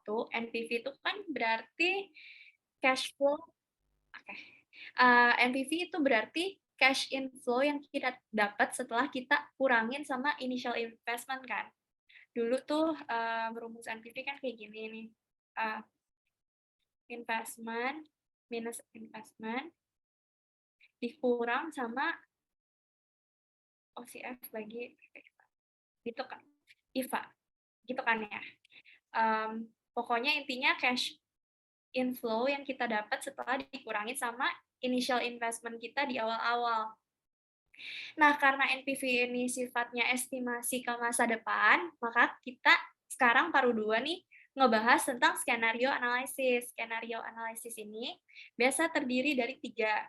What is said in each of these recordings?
itu, NPV itu kan berarti cash flow. Oke. NPV itu berarti cash inflow yang kita dapat setelah kita kurangin sama initial investment kan. Dulu tuh rumus NPV kan kayak gini nih. Investment minus investment dikurang sama OCF bagi gitu kan. IVA. Gitu kan ya. Pokoknya intinya cash inflow yang kita dapat setelah dikurangi sama initial investment kita di awal-awal. Nah, karena NPV ini sifatnya estimasi ke masa depan, maka kita sekarang paruh 2 nih ngebahas tentang skenario analisis. Skenario analisis ini biasa terdiri dari 3.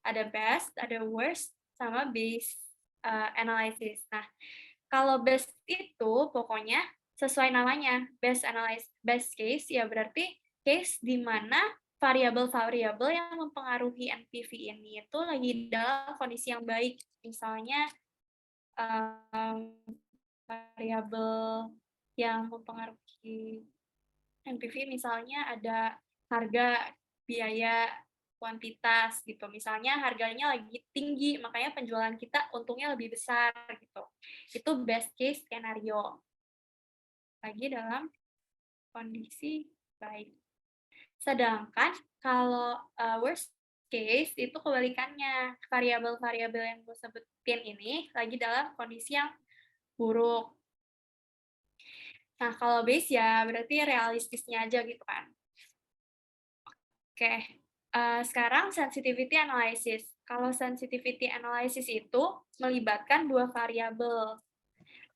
Ada best, ada worst, sama base analysis. Nah, kalau best itu pokoknya sesuai namanya, best case ya berarti case di mana variabel-variabel yang mempengaruhi NPV ini itu lagi dalam kondisi yang baik. Misalnya variabel yang mempengaruhi NPV misalnya ada harga, biaya, kuantitas gitu. Misalnya harganya lagi tinggi, makanya penjualan kita untungnya lebih besar gitu. Itu best case skenario. Lagi dalam kondisi baik. Sedangkan kalau worst case itu kebalikannya. Variabel-variabel yang gue sebutin ini lagi dalam kondisi yang buruk. Nah, kalau base ya berarti realistisnya aja gitu kan. Oke, sekarang sensitivity analysis. Kalau sensitivity analysis itu melibatkan 2 variabel.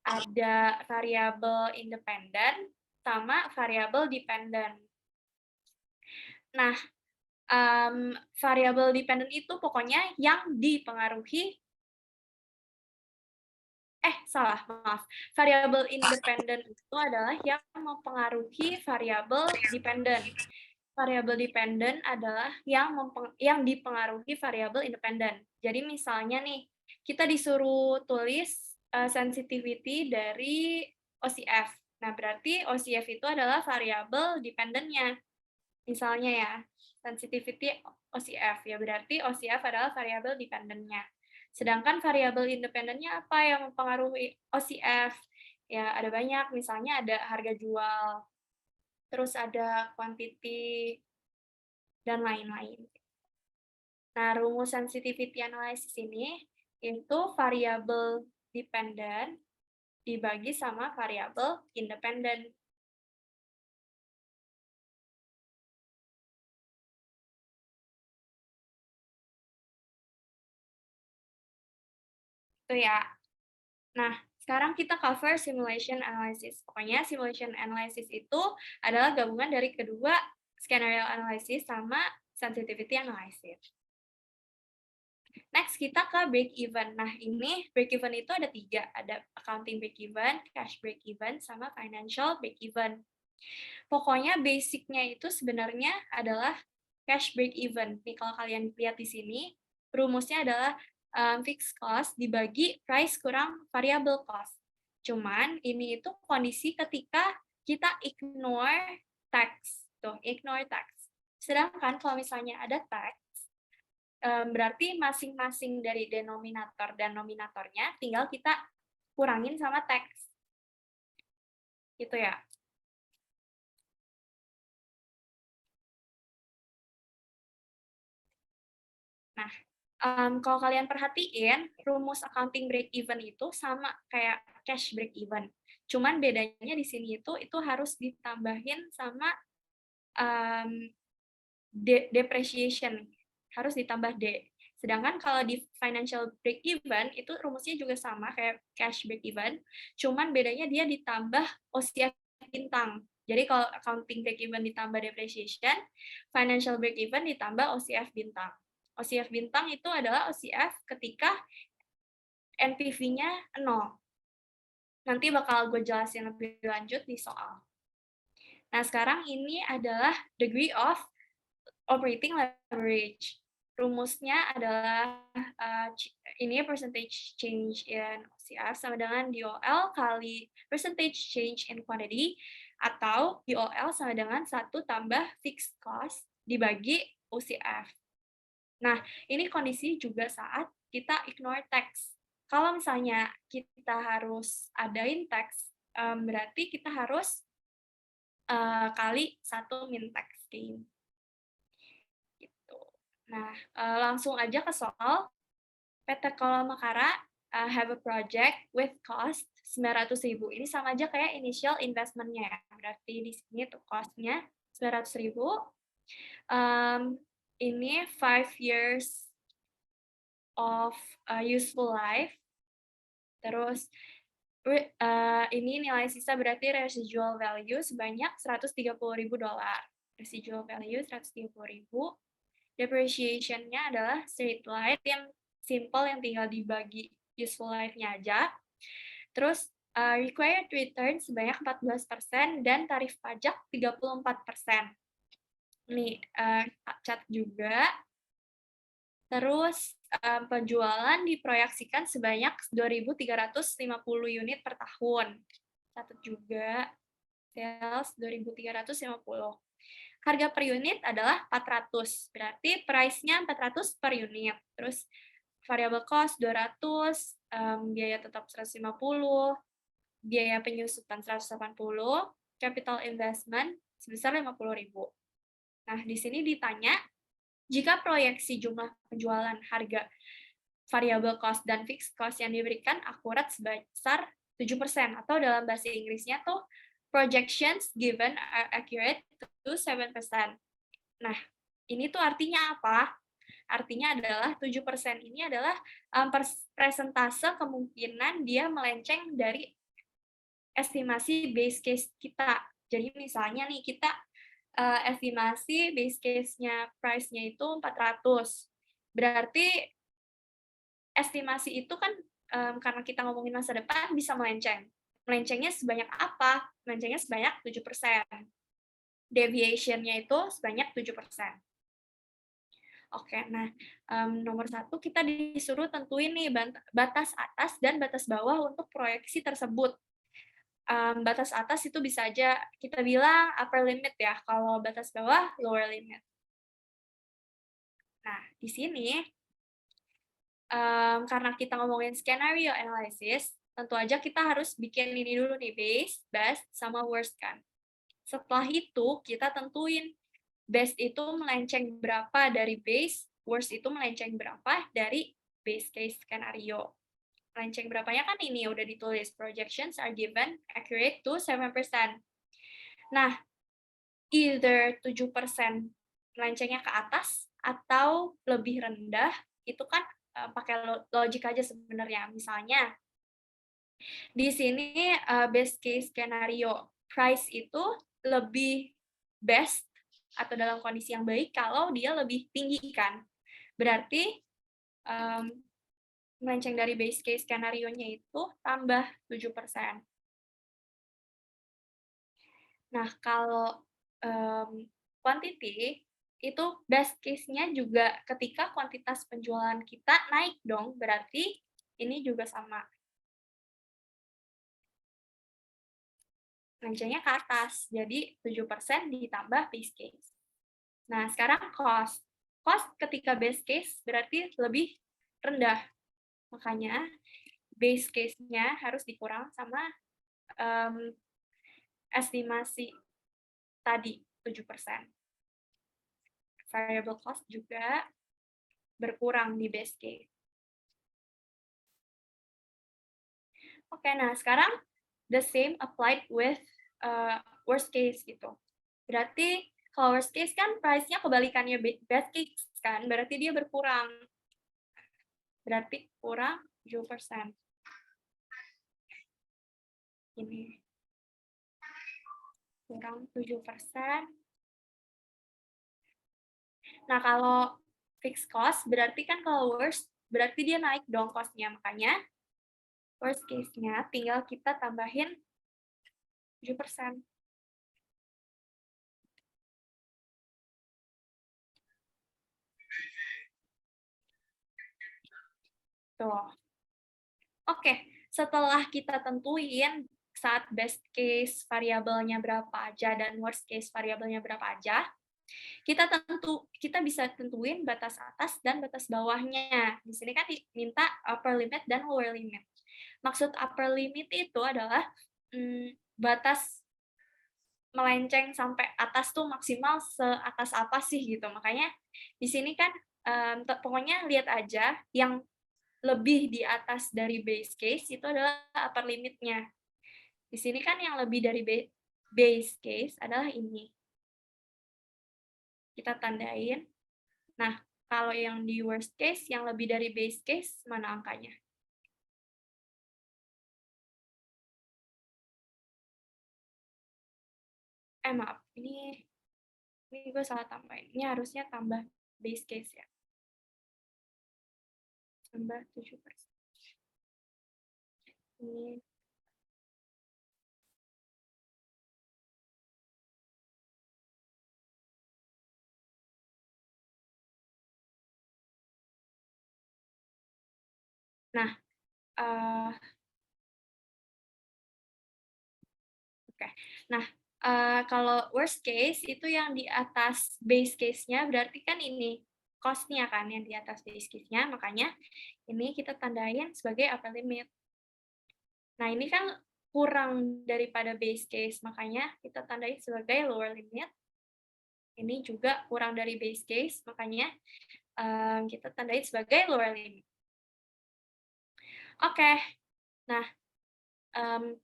Ada variabel independen sama variabel dependent. Nah, variabel dependent itu pokoknya yang dipengaruhi maaf. Variabel independen itu adalah yang mempengaruhi variabel dependent. Variabel dependent adalah yang dipengaruhi variabel independen. Jadi misalnya nih, kita disuruh tulis sensitivity dari OCF. Nah, berarti OCF itu adalah variabel dependentnya. Misalnya ya, sensitivity OCF, ya berarti OCF adalah variabel dependentnya. Sedangkan variabel independennya apa yang mempengaruhi OCF? Ya, ada banyak, misalnya ada harga jual, terus ada quantity, dan lain-lain. Nah, rumus sensitivity analysis ini itu variabel dependent dibagi sama variabel independent. Itu ya. Nah, sekarang kita cover simulation analysis. Pokoknya simulation analysis itu adalah gabungan dari kedua scenario analysis sama sensitivity analysis. Next, kita ke break even. Nah, ini break even itu ada 3. Ada accounting break even, cash break even, sama financial break even. Pokoknya basic-nya itu sebenarnya adalah cash break even. Nih, kalau kalian lihat di sini, rumusnya adalah fixed cost dibagi price kurang variable cost. Cuman ini itu kondisi ketika kita ignore tax. Tuh, ignore tax. Sedangkan kalau misalnya ada tax, berarti masing-masing dari denominator dan nominatornya tinggal kita kurangin sama tax. Gitu ya. Nah, kalau kalian perhatiin, rumus accounting break even itu sama kayak cash break even. Cuman bedanya di sini itu harus ditambahin sama depreciation, harus ditambah D. Sedangkan kalau di financial break even itu rumusnya juga sama kayak cash break even, cuman bedanya dia ditambah OCF bintang. Jadi kalau accounting break even ditambah depreciation, financial break even ditambah OCF bintang. OCF bintang itu adalah OCF ketika NPV-nya 0. Nanti bakal gue jelasin lebih lanjut di soal. Nah, sekarang ini adalah degree of operating leverage. Rumusnya adalah ini percentage change in OCF sama dengan DOL kali percentage change in quantity Atau UOL sama dengan 1 tambah fixed cost dibagi UCF. Nah, ini kondisi juga saat kita ignore tax. Kalau misalnya kita harus adain tax, berarti kita harus kali 1 min tax gain. Gitu. Nah, langsung aja ke soal. PT Kalamakara have a project with cost 900.000. Ini sama aja kayak initial investment-nya ya. Berarti di sini tuh cost-nya 900.000. Ini 5 years of useful life. Terus ini nilai sisa berarti residual value sebanyak $130.000. Residual value 130.000. Depreciation-nya adalah straight line yang simple yang tinggal dibagi useful life-nya aja. Terus required return sebanyak 14% dan tarif pajak 34%. Nih, cat juga. Terus penjualan diproyeksikan sebanyak 2.350 unit per tahun. Catat juga, sales 2.350. Harga per unit adalah 400, berarti price-nya 400 per unit. Terus variable cost 200, biaya tetap 150, biaya penyusutan 180, capital investment sebesar 50.000. Nah, di sini ditanya, jika proyeksi jumlah penjualan harga variable cost dan fixed cost yang diberikan akurat sebesar 7%, atau dalam bahasa Inggrisnya tuh projections given are accurate to 7%. Nah, ini tuh artinya apa? Artinya adalah 7% ini adalah persentase kemungkinan dia melenceng dari estimasi base case kita. Jadi misalnya nih kita estimasi base case-nya price-nya itu 400. Berarti estimasi itu kan karena kita ngomongin masa depan bisa melenceng. Melencengnya sebanyak apa? Melencengnya sebanyak 7%. Deviation-nya itu sebanyak 7%. Oke, nah nomor 1 kita disuruh tentuin nih batas atas dan batas bawah untuk proyeksi tersebut. Batas atas itu bisa aja kita bilang upper limit ya, kalau batas bawah lower limit. Nah, di sini karena kita ngomongin scenario analysis, tentu aja kita harus bikin ini dulu nih, base, best, sama worst kan. Setelah itu, kita tentuin best itu melenceng berapa dari base, worst itu melenceng berapa dari base case scenario. Melenceng berapanya kan ini udah ditulis, projections are given accurate to 7%. Nah, either 7% melencengnya ke atas atau lebih rendah, itu kan pakai logik aja sebenarnya. Misalnya, di sini best case scenario price itu lebih best atau dalam kondisi yang baik kalau dia lebih tinggi kan. Berarti melenceng dari base case skenario-nya itu tambah 7%. Nah, kalau quantity, itu best case-nya juga ketika kuantitas penjualan kita naik dong, berarti ini juga sama. Melencengnya ke atas, jadi 7% ditambah base case. Nah, sekarang cost. Cost ketika base case berarti lebih rendah. Makanya base case-nya harus dikurang sama estimasi tadi 7%. Variable cost juga berkurang di base case. Oke, nah sekarang the same applied with worst case gitu. Berarti kalau worst case kan price-nya kebalikannya best case kan, berarti dia berkurang. Berarti kurang 7%. Ini. Kurang 7%. Nah, kalau fixed cost, berarti kan kalau worst, berarti dia naik dong cost-nya. Makanya, worst case-nya tinggal kita tambahin 7%. Tuh. Oke, setelah kita tentuin saat best case variabelnya berapa aja dan worst case variabelnya berapa aja, kita bisa tentuin batas atas dan batas bawahnya. Di sini kan diminta upper limit dan lower limit. Maksud upper limit itu adalah batas melenceng sampai atas tuh maksimal seatas apa sih gitu. Makanya di sini kan pokoknya lihat aja yang lebih di atas dari base case itu adalah upper limitnya. Di sini kan yang lebih dari base case adalah ini. Kita tandain. Nah, kalau yang di worst case, yang lebih dari base case, mana angkanya? Maaf, ini gue salah tambahin. Ini harusnya tambah base case ya. Tambah 7%. Ini. Nah, oke. Nah, kalau worst case itu yang di atas base case-nya berarti kan ini cost-nya kan yang di atas base case-nya, makanya ini kita tandain sebagai upper limit. Nah, ini kan kurang daripada base case, makanya kita tandain sebagai lower limit. Ini juga kurang dari base case, makanya kita tandain sebagai lower limit. Oke, nah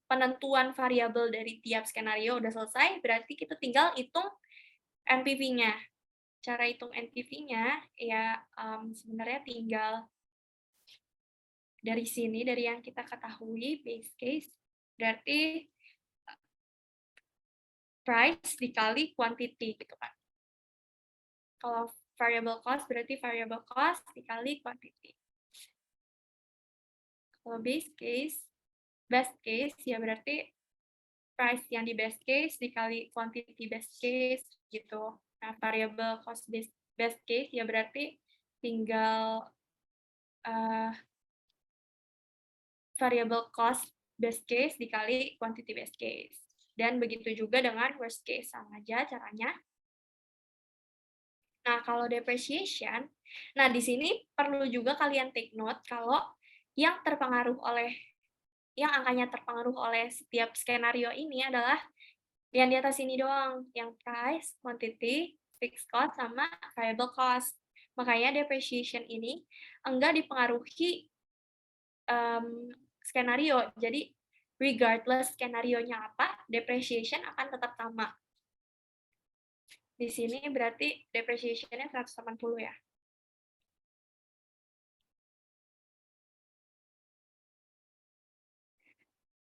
penentuan variabel dari tiap skenario udah selesai, berarti kita tinggal hitung NPV-nya. Cara hitung NPV-nya ya sebenarnya tinggal dari sini, dari yang kita ketahui base case, berarti price dikali quantity gitu kan. Kalau variable cost berarti variable cost dikali quantity. Kalau base case, best case ya berarti price yang di best case dikali quantity best case gitu. Nah, variable cost best case ya berarti tinggal variable cost best case dikali quantity best case. Dan begitu juga dengan worst case, sama aja caranya. Nah, kalau depreciation, nah di sini perlu juga kalian take note kalau yang terpengaruh oleh yang angkanya terpengaruh oleh setiap skenario ini adalah yang di atas ini doang, yang price, quantity, fixed cost, sama variable cost. Makanya depreciation ini enggak dipengaruhi skenario. Jadi regardless skenario-nya apa, depreciation akan tetap sama. Di sini berarti depreciation-nya 180 ya.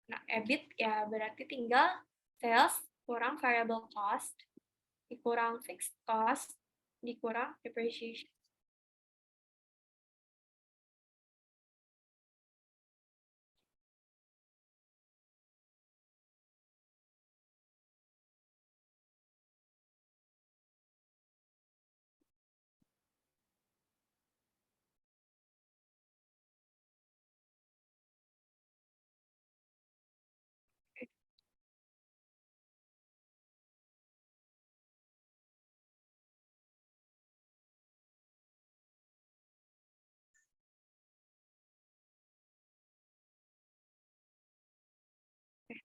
Nah, EBIT ya berarti tinggal sales kurang variable cost, dikurang fixed cost, dikurang depreciation.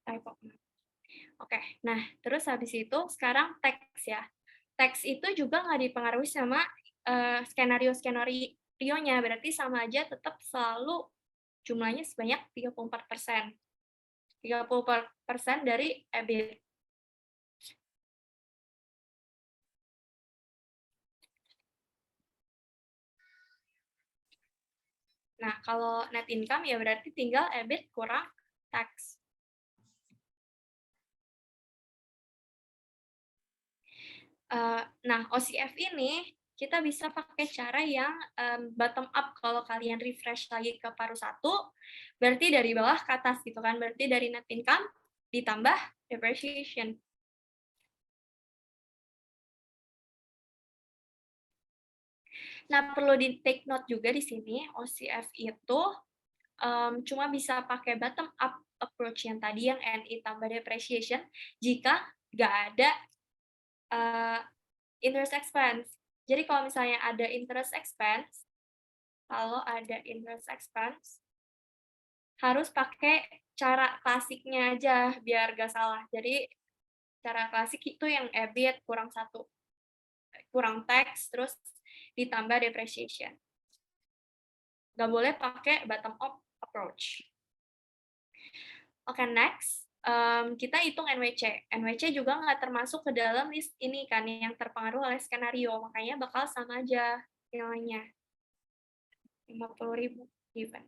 Typo. Oke, nah terus habis itu sekarang teks ya. Teks itu juga nggak dipengaruhi sama skenario-skenario-nya, berarti sama aja tetap selalu jumlahnya sebanyak 34%. 34% dari EBIT. Nah, kalau net income ya berarti tinggal EBIT kurang tax. Nah, OCF ini kita bisa pakai cara yang bottom up. Kalau kalian refresh lagi ke paruh 1, berarti dari bawah ke atas gitu kan. Berarti dari net income ditambah depreciation. Nah, perlu di take note juga di sini, OCF itu cuma bisa pakai bottom up approach yang tadi yang NI tambah depreciation jika nggak ada interest expense. Jadi kalau misalnya ada interest expense, harus pakai cara klasiknya aja biar gak salah. Jadi cara klasik itu yang EBIT kurang 1, kurang tax, terus ditambah depreciation. Nggak boleh pakai bottom up approach. Oke, next, kita hitung NWC. NWC juga nggak termasuk ke dalam list ini kan, yang terpengaruh oleh skenario, makanya bakal sama aja nilainya. 50.000 given.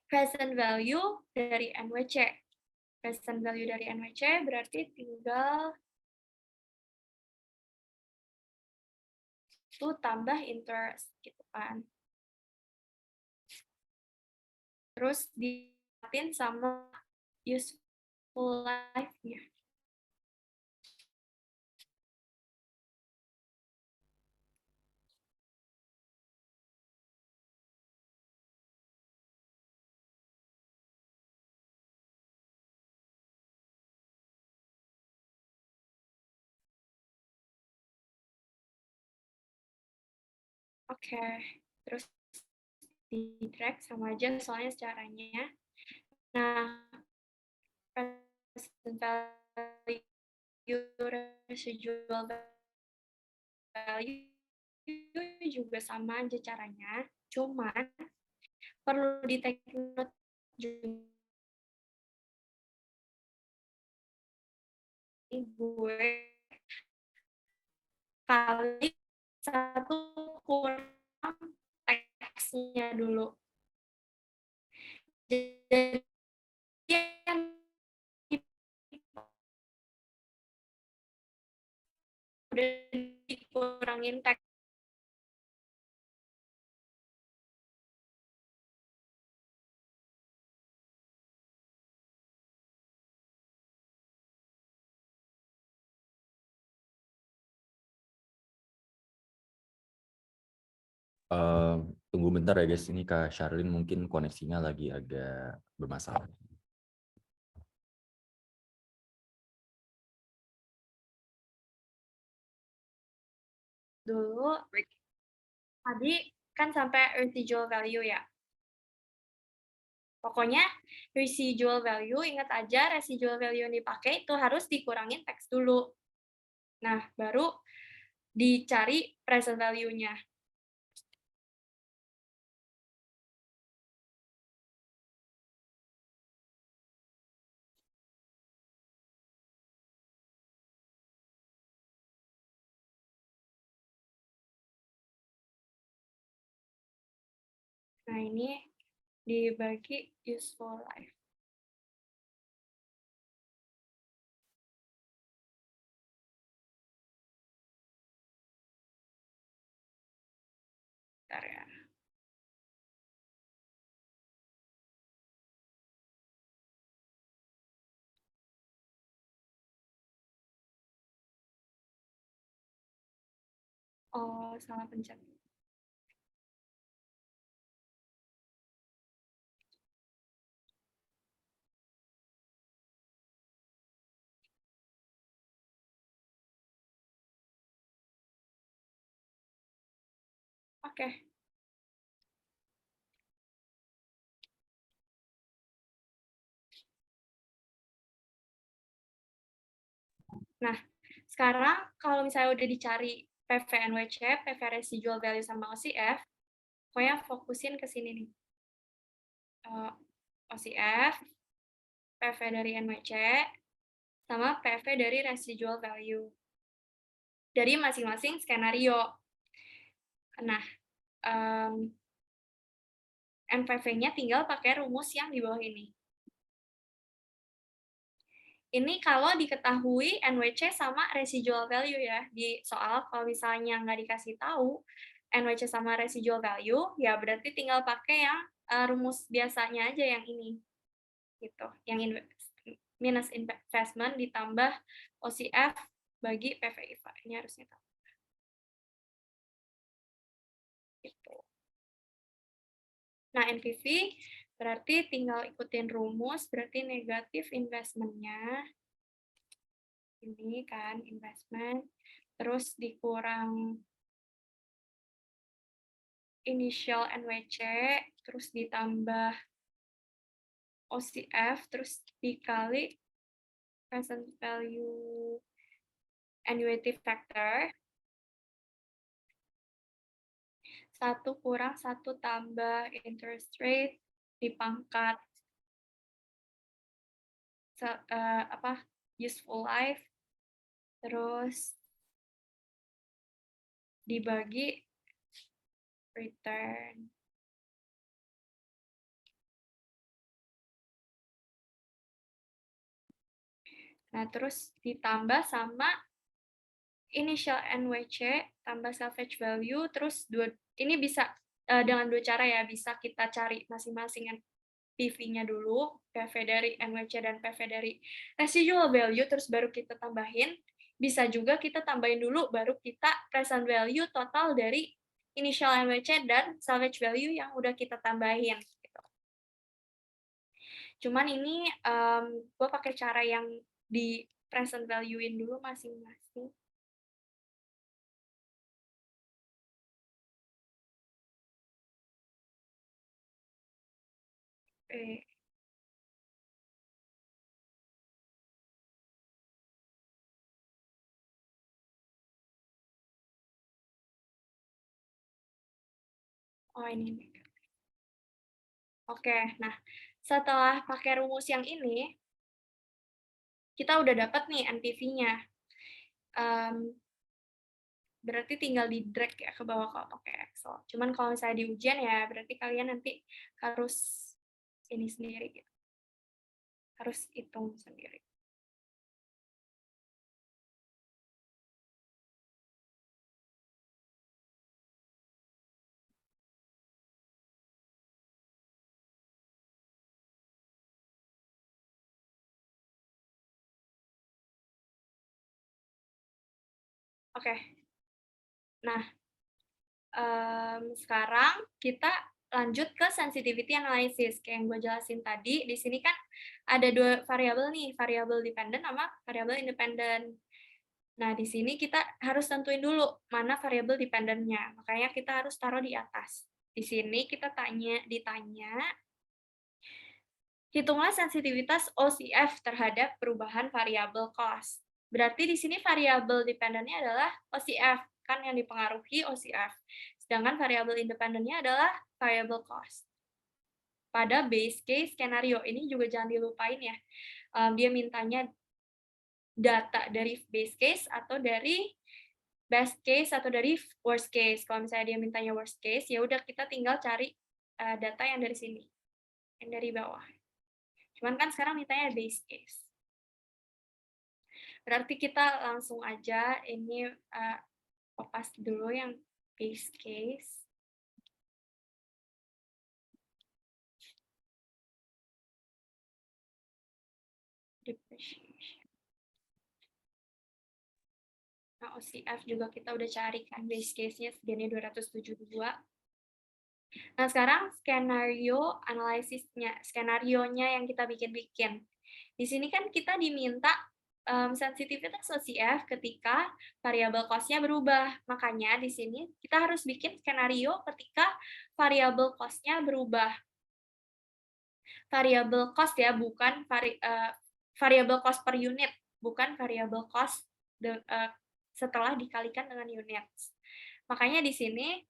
Present value dari NWC. Present value dari NWC berarti tinggal itu tambah interest gitu kan. Terus diatin sama useful life-nya. Oke, terus di track sama aja soalnya caranya. Nah, present value, residual value juga sama aja caranya, cuman perlu di take note juga gue kali 1 kurang teksnya dulu. Jadi yang udah dikurangin teks Tunggu bentar ya guys, ini Kak Charlene mungkin koneksinya lagi agak bermasalah. dulu. Tadi kan sampai residual value ya. Pokoknya residual value, ingat aja residual value yang dipakai itu harus dikurangin teks dulu. Nah, baru dicari present value-nya. Nah, ini dibagi useful life. Bentar ya. Oh, salah pencet. Oke. Nah, sekarang kalau misalnya udah dicari PV-NWC, PV residual value sama OCF, pokoknya fokusin ke sini nih. OCF, PV dari NWC, sama PV dari residual value. Dari masing-masing skenario. Nah, NPV-nya tinggal pakai rumus yang di bawah ini. Ini kalau diketahui NWC sama residual value ya. Di soal kalau misalnya nggak dikasih tahu NWC sama residual value, ya berarti tinggal pakai yang rumus biasanya aja yang ini. Gitu. Yang minus investment ditambah OCF bagi PV IVA. Ini harusnya tahu. Nah, NPV berarti tinggal ikutin rumus, berarti negatif investment-nya. Ini kan investment, terus dikurang initial NWC, terus ditambah OCF, terus dikali present value annuity factor. 1 kurang 1 tambah interest rate dipangkat useful life, terus dibagi return. Nah, terus ditambah sama initial NWC tambah salvage value, terus ini bisa dengan 2 cara ya, bisa kita cari masing-masing PV-nya dulu, PV dari NWC dan PV dari residual value, terus baru kita tambahin. Bisa juga kita tambahin dulu, baru kita present value total dari initial NWC dan salvage value yang udah kita tambahin. Gitu. Cuman ini gue pakai cara yang di present value-in dulu masing-masing. Oh, ini. Oke, nah setelah pakai rumus yang ini, kita udah dapat nih NPV-nya. Berarti tinggal di drag ya ke bawah kalau pakai Excel. Cuman kalau misalnya di ujian ya berarti kalian nanti harus ini sendiri gitu. Harus hitung sendiri. Oke. Nah, sekarang kita lanjut ke sensitivity analysis. Kayak yang gue jelasin tadi, di sini kan ada 2 variabel nih, variabel dependent sama variabel independent. Nah, di sini kita harus tentuin dulu mana variabel dependent-nya. Makanya kita harus taruh di atas. Di sini kita ditanya, hitunglah sensitivitas OCF terhadap perubahan variabel cost. Berarti di sini variabel dependent-nya adalah OCF, kan yang dipengaruhi OCF. Sedangkan variabel independent-nya adalah variable cost. Pada base case skenario, ini juga jangan dilupain ya. Dia mintanya data dari base case atau dari best case atau dari worst case. Kalau misalnya dia mintanya worst case, ya udah kita tinggal cari data yang dari sini, yang dari bawah. Cuman kan sekarang mintanya base case. Berarti kita langsung aja ini kopas dulu yang base case. Depreciation. Nah, OCF juga kita udah cari kan base case-nya segini 272. Nah, sekarang skenario analisisnya, skenario-nya yang kita bikin-bikin. Di sini kan kita diminta sensitivitas OCF ketika variabel cost-nya berubah. Makanya di sini kita harus bikin skenario ketika variabel cost-nya berubah. Variabel cost ya, bukan variabel cost per unit, bukan variabel cost setelah dikalikan dengan unit. Makanya di sini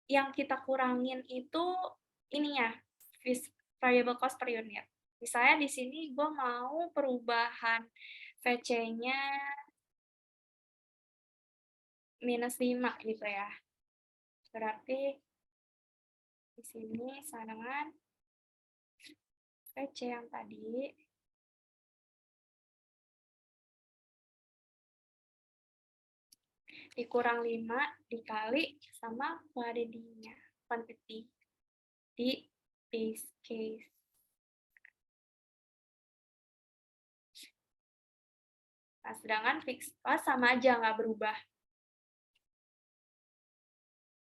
yang kita kurangin itu ininya, variable cost per unit. Misalnya di sini gue mau perubahan VC-nya -5 gitu ya. Berarti di sini sama dengan VC yang tadi dikurang 5 dikali sama quantity-nya, quantity di base case. Nah, sedangkan fixed cost sama aja, nggak berubah.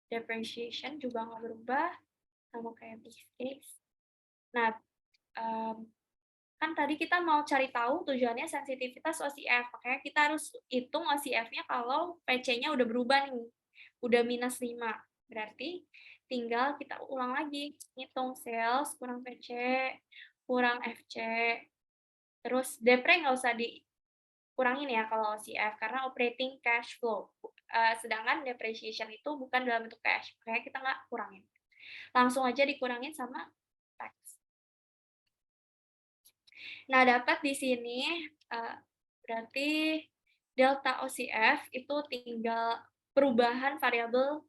depreciation juga nggak berubah, sama kayak base case. Nah, kan tadi kita mau cari tahu tujuannya sensitivitas OCF, makanya kita harus hitung OCF-nya kalau PC-nya udah berubah nih, udah -5. Berarti tinggal kita ulang lagi, ngitung sales kurang PC, kurang FC, terus depre nggak usah dikurangin ya kalau OCF, karena operating cash flow. Sedangkan depreciation itu bukan dalam bentuk cash, makanya kita nggak kurangin. Langsung aja dikurangin sama tax. Nah, dapat di sini berarti delta OCF itu tinggal perubahan variabel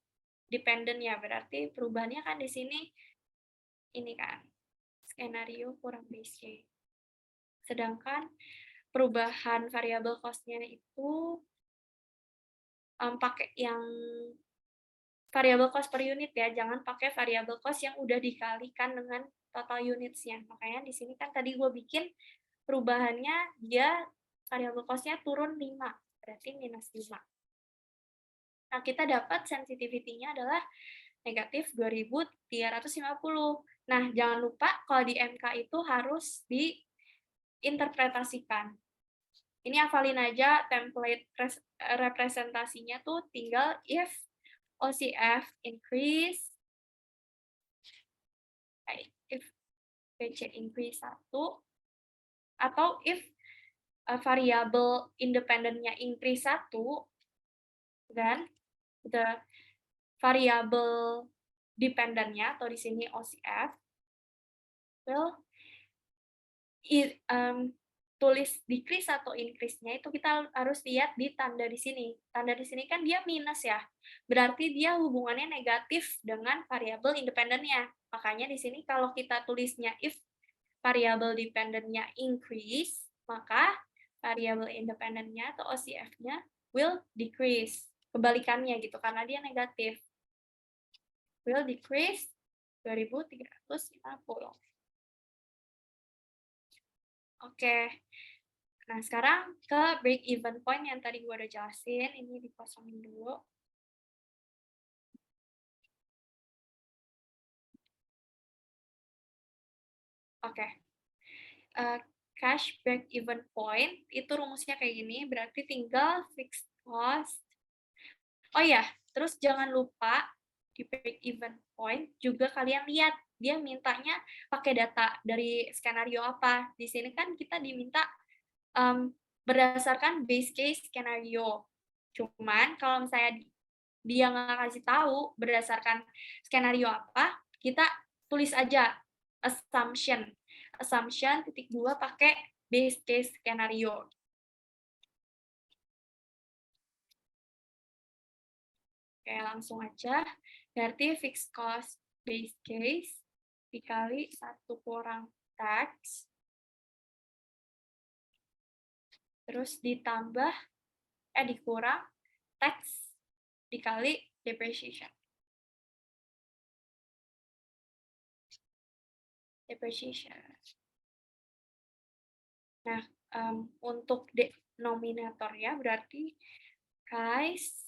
dependent ya. Berarti perubahannya kan di sini ini kan skenario kurang base case. Sedangkan perubahan variabel cost-nya itu pakai yang variabel cost per unit ya, jangan pakai variabel cost yang udah dikalikan dengan total units-nya. Makanya di sini kan tadi gue bikin perubahannya dia variabel cost-nya turun 5, berarti -5. Nah, kita dapat sensitivity-nya adalah negatif 2.350. Nah, jangan lupa kalau di MK itu harus diinterpretasikan. Ini hafalin aja template representasinya tuh tinggal if OCF increase, if PC increase 1, atau if variabel independennya increase 1, dan the variabel dependentnya atau di sini OCF will tulis decrease atau increase-nya itu kita harus lihat di tanda di sini. Tanda di sini kan dia minus ya. Berarti dia hubungannya negatif dengan variabel independennya. Makanya di sini kalau kita tulisnya if variabel dependentnya increase, maka variabel independennya atau OCF-nya will decrease. Kebalikannya gitu, karena dia negatif. Will decrease 2.350. Oke. Nah, sekarang ke break even point yang tadi gue udah jelasin. Ini dikosongin dulu. Oke. Cash break even point itu rumusnya kayak gini, berarti tinggal fixed cost. Oh ya, terus jangan lupa di break even point juga kalian lihat dia mintanya pakai data dari skenario apa. Di sini kan kita diminta berdasarkan base case skenario. Cuman kalau misalnya dia nggak kasih tahu berdasarkan skenario apa, kita tulis aja assumption. Assumption titik 2 pakai base case skenario. Oke, langsung aja. Berarti fixed cost base case dikali 1 kurang tax. Terus ditambah, dikurang tax dikali depreciation. Nah, untuk denominator ya, berarti price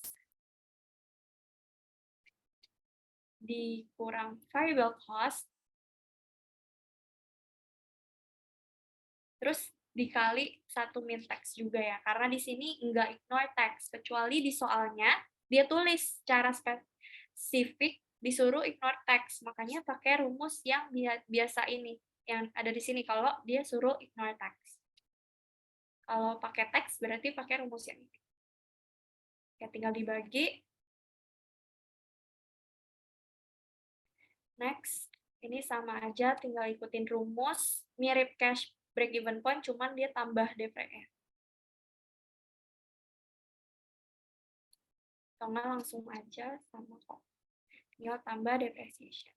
dikurang variable cost, terus dikali 1 min tax juga ya, karena di sini enggak ignore tax, kecuali di soalnya dia tulis secara spesifik disuruh ignore tax, makanya pakai rumus yang biasa ini, yang ada di sini kalau dia suruh ignore tax. Kalau pakai tax berarti pakai rumus yang ini. Ya, tinggal dibagi. Next, ini sama aja, tinggal ikutin rumus, mirip cash break even point, cuman dia tambah DPR. Atau nggak langsung aja sama kok. Tinggal tambah depreciation.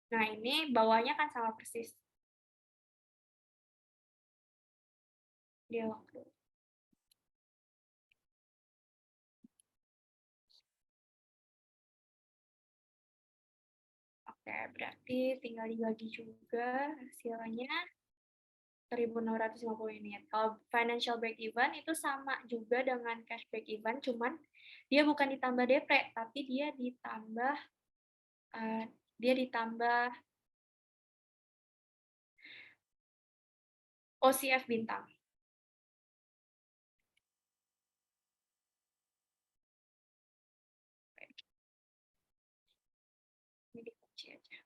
Nah, ini bawahnya kan sama persis. Dia waktu. Oke. Oke, berarti tinggal dibagi juga hasilnya 1.650 unit. Kalau financial break even itu sama juga dengan cash break even, cuman dia bukan ditambah DP, tapi dia ditambah OCF bintang. Ini dikunci aja.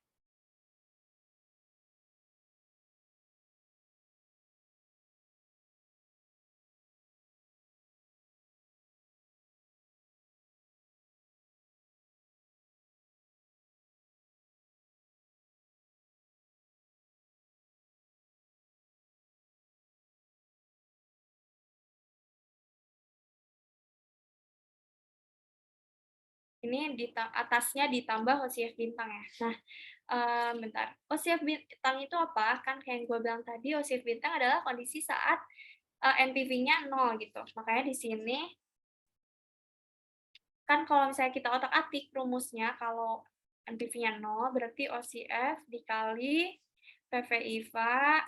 Ini atasnya ditambah OCF bintang ya. Nah, bentar. OCF bintang itu apa? Kan kayak yang gue bilang tadi, OCF bintang adalah kondisi saat NPV-nya 0 gitu. Makanya di sini, kan kalau misalnya kita otak-atik rumusnya, kalau NPV-nya 0, berarti OCF dikali PV/IVA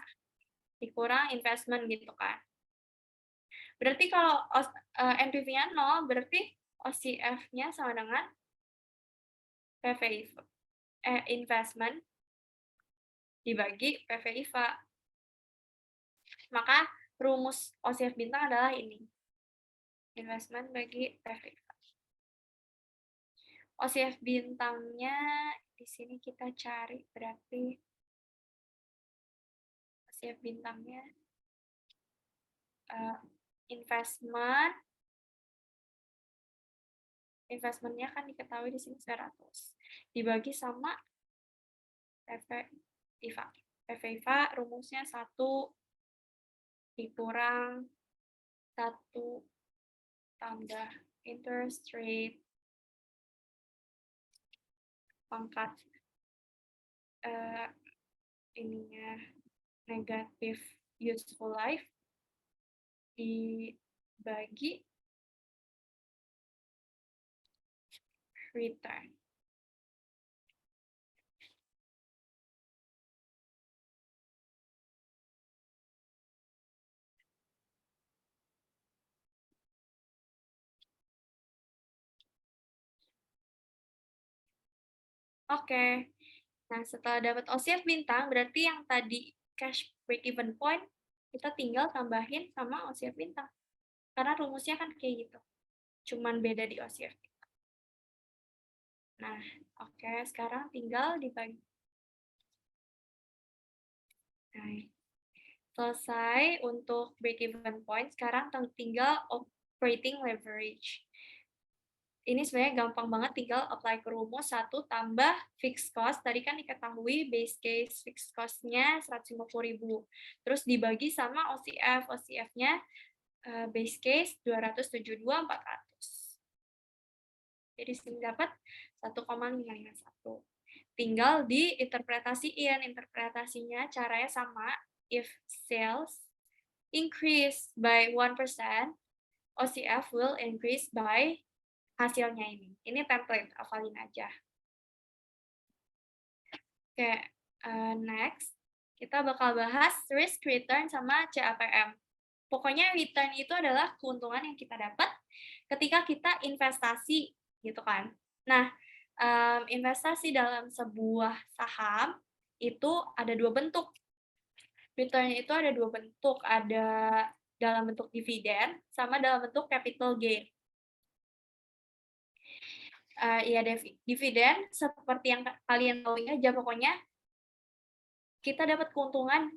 dikurang investment gitu kan. Berarti kalau NPV-nya 0, berarti OCF-nya sama dengan PV/IVA. Investment dibagi PV/IVA. Maka rumus OCF bintang adalah ini. Investment bagi PV/IVA. OCF bintangnya di sini kita cari, berarti OCF bintangnya investmentnya kan diketahui di sini 100 dibagi sama PV/IVA. PV/IVA rumusnya 1 dikurang 1 tambah interest rate pangkat ininya negatif useful life dibagi return. Oke. Nah, setelah dapat OCF bintang, berarti yang tadi cash break even point, kita tinggal tambahin sama OCF bintang. Karena rumusnya kan kayak gitu. Cuman beda di OCF. Nah, oke, sekarang tinggal dibagi. Nah, selesai untuk break even point, sekarang tinggal operating leverage. Ini sebenarnya gampang banget, tinggal apply ke rumus 1 tambah fixed cost. Tadi kan diketahui base case fixed cost-nya 150.000. Terus dibagi sama OCF. OCF-nya base case 272.400. Jadi sini dapat 1,551. Tinggal diinterpretasiin. Interpretasinya caranya sama. If sales increase by 1%, OCF will increase by hasilnya ini. Ini template, hafalin aja. Oke, next. Kita bakal bahas risk return sama CAPM. Pokoknya return itu adalah keuntungan yang kita dapat ketika kita investasi, gitu kan. Nah, investasi dalam sebuah saham itu ada 2 bentuk. Return itu ada 2 bentuk, ada dalam bentuk dividen sama dalam bentuk capital gain. Ya dividen seperti yang kalian tahu aja, pokoknya kita dapat keuntungan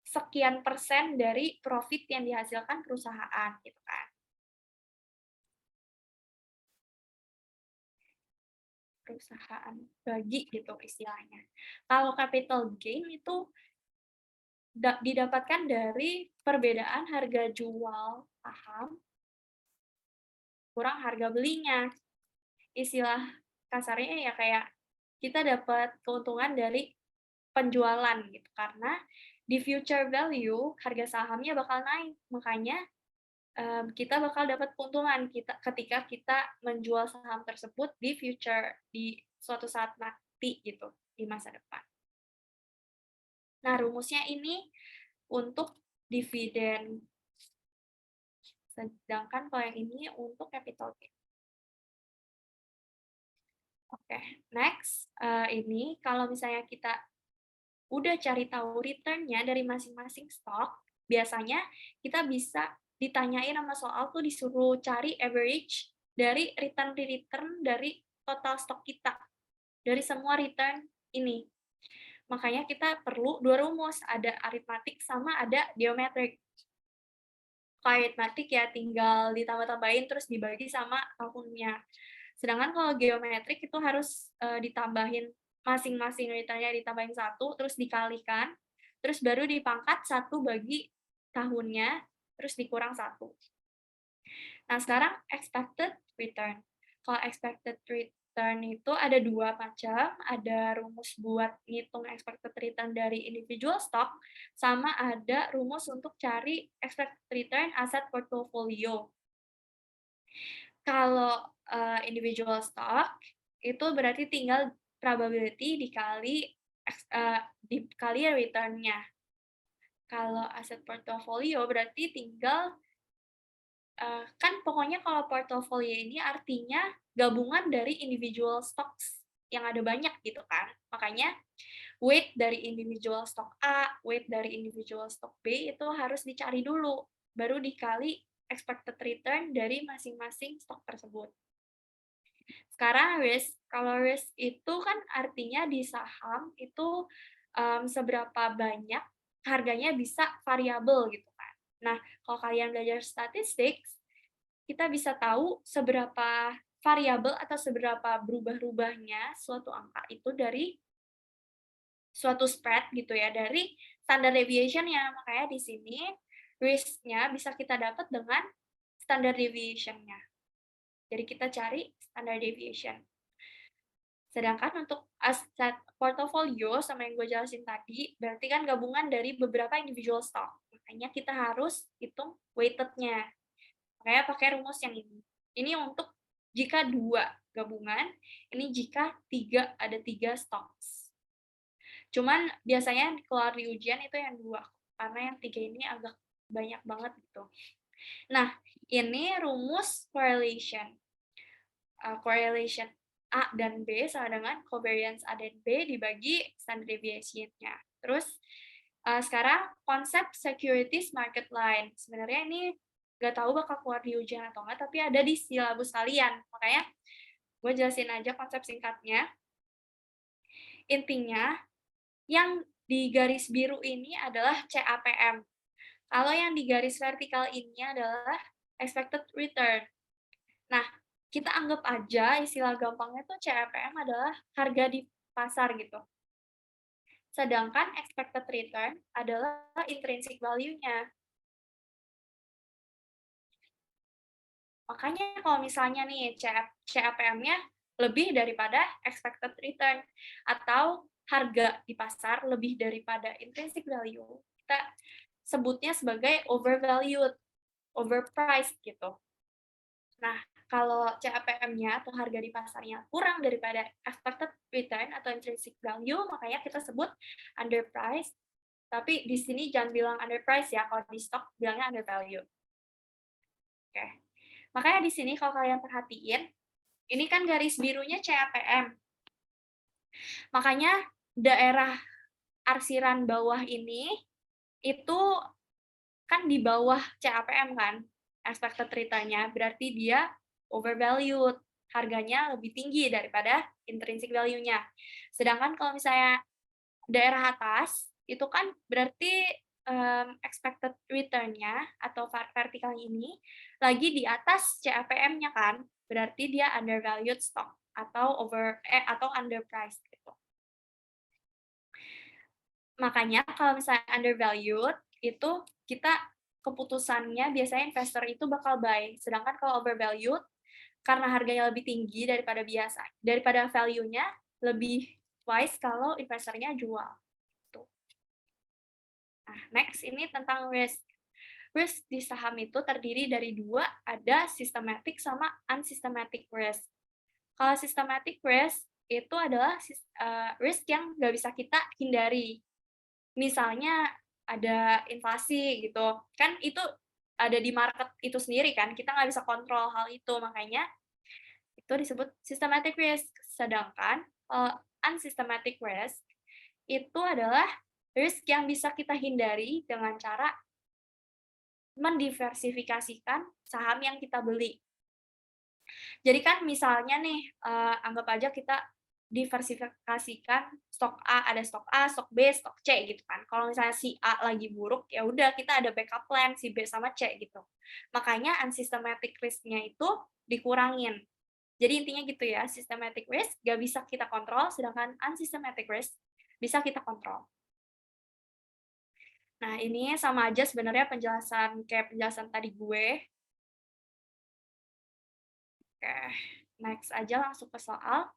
sekian persen dari profit yang dihasilkan perusahaan gitu kan. Perusahaan bagi gitu istilahnya. Kalau capital gain itu didapatkan dari perbedaan harga jual saham kurang harga belinya. Istilah kasarnya ya kayak kita dapat keuntungan dari penjualan gitu, karena di future value harga sahamnya bakal naik, makanya kita bakal dapat keuntungan ketika kita menjual saham tersebut di future, di suatu saat nanti gitu. di masa depan. Nah, rumusnya ini untuk dividen, sedangkan kalau yang ini untuk capital gain. Oke, next, ini kalau misalnya kita udah cari tahu return-nya dari masing-masing stok, biasanya kita bisa ditanyain sama soal tuh disuruh cari average dari return dari total stok kita, dari semua return ini. Makanya kita perlu dua rumus, ada aritmatik sama ada geometrik. Kalau aritmatik ya tinggal ditambah-tambahin terus dibagi sama tahunnya. Sedangkan kalau geometrik itu harus ditambahin masing-masing returnnya ditambahin 1, terus dikalikan, terus baru dipangkat 1 bagi tahunnya, terus dikurang 1. Nah, sekarang expected return. Kalau expected return itu ada 2 macam, ada rumus buat ngitung expected return dari individual stock, sama ada rumus untuk cari expected return aset portfolio. Kalau individual stock itu berarti tinggal probability dikali return-nya. Kalau aset portfolio berarti tinggal kan pokoknya kalau portfolio ini artinya gabungan dari individual stocks yang ada banyak gitu kan. Makanya weight dari individual stock A, weight dari individual stock B itu harus dicari dulu, baru dikali expected return dari masing-masing stok tersebut. Sekarang risk, kalau risk itu kan artinya di saham itu seberapa banyak harganya bisa variabel gitu kan. Nah, kalau kalian belajar statistik, kita bisa tahu seberapa variabel atau seberapa berubah-ubahnya suatu angka itu dari suatu spread gitu ya, dari standard deviation-nya. Makanya di sini risk-nya bisa kita dapat dengan standard deviation-nya. Jadi kita cari standard deviation. Sedangkan untuk aset portofolio sama yang gue jelasin tadi, berarti kan gabungan dari beberapa individual stock. Makanya kita harus hitung weighted-nya. Makanya pakai rumus yang ini. Ini untuk jika 2 gabungan, ini jika ada 3 stocks. Cuman biasanya keluar di ujian itu yang 2, karena yang 3 ini agak banyak banget gitu. Nah, ini rumus correlation. Correlation A dan B sama dengan covariance A dan B dibagi standard deviation-nya. Terus sekarang konsep securities market line. Sebenarnya ini nggak tahu bakal keluar di ujian atau nggak, tapi ada di silabus kalian. Makanya gue jelasin aja konsep singkatnya. Intinya, yang di garis biru ini adalah CAPM. Kalau yang di garis vertikal ini adalah expected return. Nah, kita anggap aja istilah gampangnya tuh CAPM adalah harga di pasar gitu. Sedangkan expected return adalah intrinsic value-nya. Makanya kalau misalnya nih CAPM-nya lebih daripada expected return atau harga di pasar lebih daripada intrinsic value, kita sebutnya sebagai overvalued, overpriced gitu. Nah, kalau CAPM-nya atau harga di pasarnya kurang daripada expected return atau intrinsic value, makanya kita sebut underpriced. Tapi di sini jangan bilang underpriced ya, kalau di stok bilangnya undervalued. Oke. Makanya di sini kalau kalian perhatiin, ini kan garis birunya CAPM. Makanya daerah arsiran bawah ini itu kan di bawah CAPM kan, expected return-nya, berarti dia overvalued, harganya lebih tinggi daripada intrinsic value-nya. Sedangkan kalau misalnya daerah atas, itu kan berarti expected return-nya atau vertikal ini lagi di atas CAPM-nya kan, berarti dia undervalued stock atau atau underpriced gitu. Makanya kalau misalnya undervalued itu kita keputusannya biasanya investor itu bakal buy, sedangkan kalau overvalued karena harganya lebih tinggi daripada value-nya, lebih wise kalau investornya jual. Nah, next ini tentang risk. Risk di saham itu terdiri dari 2, ada systematic sama unsystematic risk. Kalau systematic risk itu adalah risk yang nggak bisa kita hindari. Misalnya ada inflasi gitu, kan itu ada di market itu sendiri kan, kita nggak bisa kontrol hal itu, makanya itu disebut systematic risk. Sedangkan unsystematic risk itu adalah risk yang bisa kita hindari dengan cara mendiversifikasikan saham yang kita beli. Jadi kan misalnya nih, anggap aja kita diversifikasikan stok A, ada stok A, stok B, stok C gitu kan. Kalau misalnya si A lagi buruk, ya udah kita ada backup plan si B sama C gitu. Makanya unsystematic risk-nya itu dikurangin. Jadi intinya gitu ya, systematic risk nggak bisa kita kontrol, sedangkan unsystematic risk bisa kita kontrol. Nah, ini sama aja sebenarnya kayak penjelasan tadi gue. Oke, next aja langsung ke soal.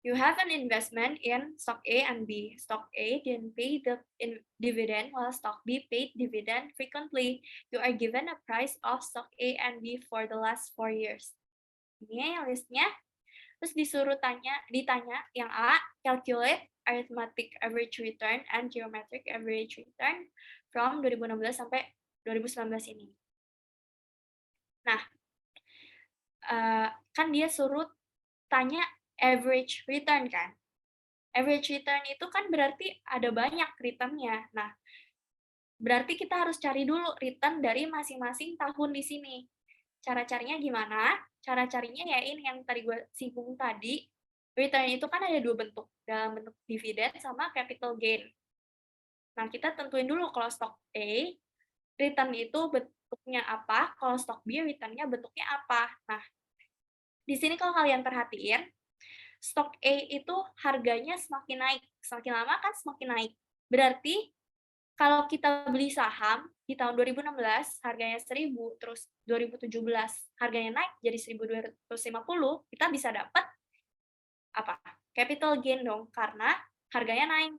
You have an investment in stock A and B. Stock A didn't pay the dividend, while stock B paid dividend frequently. You are given a price of stock A and B for the last 4 years. Ini listnya. Terus ditanya yang A, calculate arithmetic average return and geometric average return from 2016 sampai 2019 ini. Nah, kan dia suruh tanya average return kan. Average return itu kan berarti ada banyak returnnya. Nah, berarti kita harus cari dulu return dari masing-masing tahun di sini. Cara-carinya gimana? Cara carinya ya ini yang tadi gue singgung tadi. Return itu kan ada dua bentuk, dalam bentuk dividen sama capital gain. Nah, kita tentuin dulu kalau stok A, return itu bentuknya apa, kalau stok B, return-nya bentuknya apa. Nah, di sini kalau kalian perhatiin, stok A itu harganya semakin naik, semakin lama kan semakin naik. Berarti kalau kita beli saham di tahun 2016 harganya 1.000, terus 2017 harganya naik jadi 1.250, kita bisa dapat apa? Capital gain dong, karena harganya naik.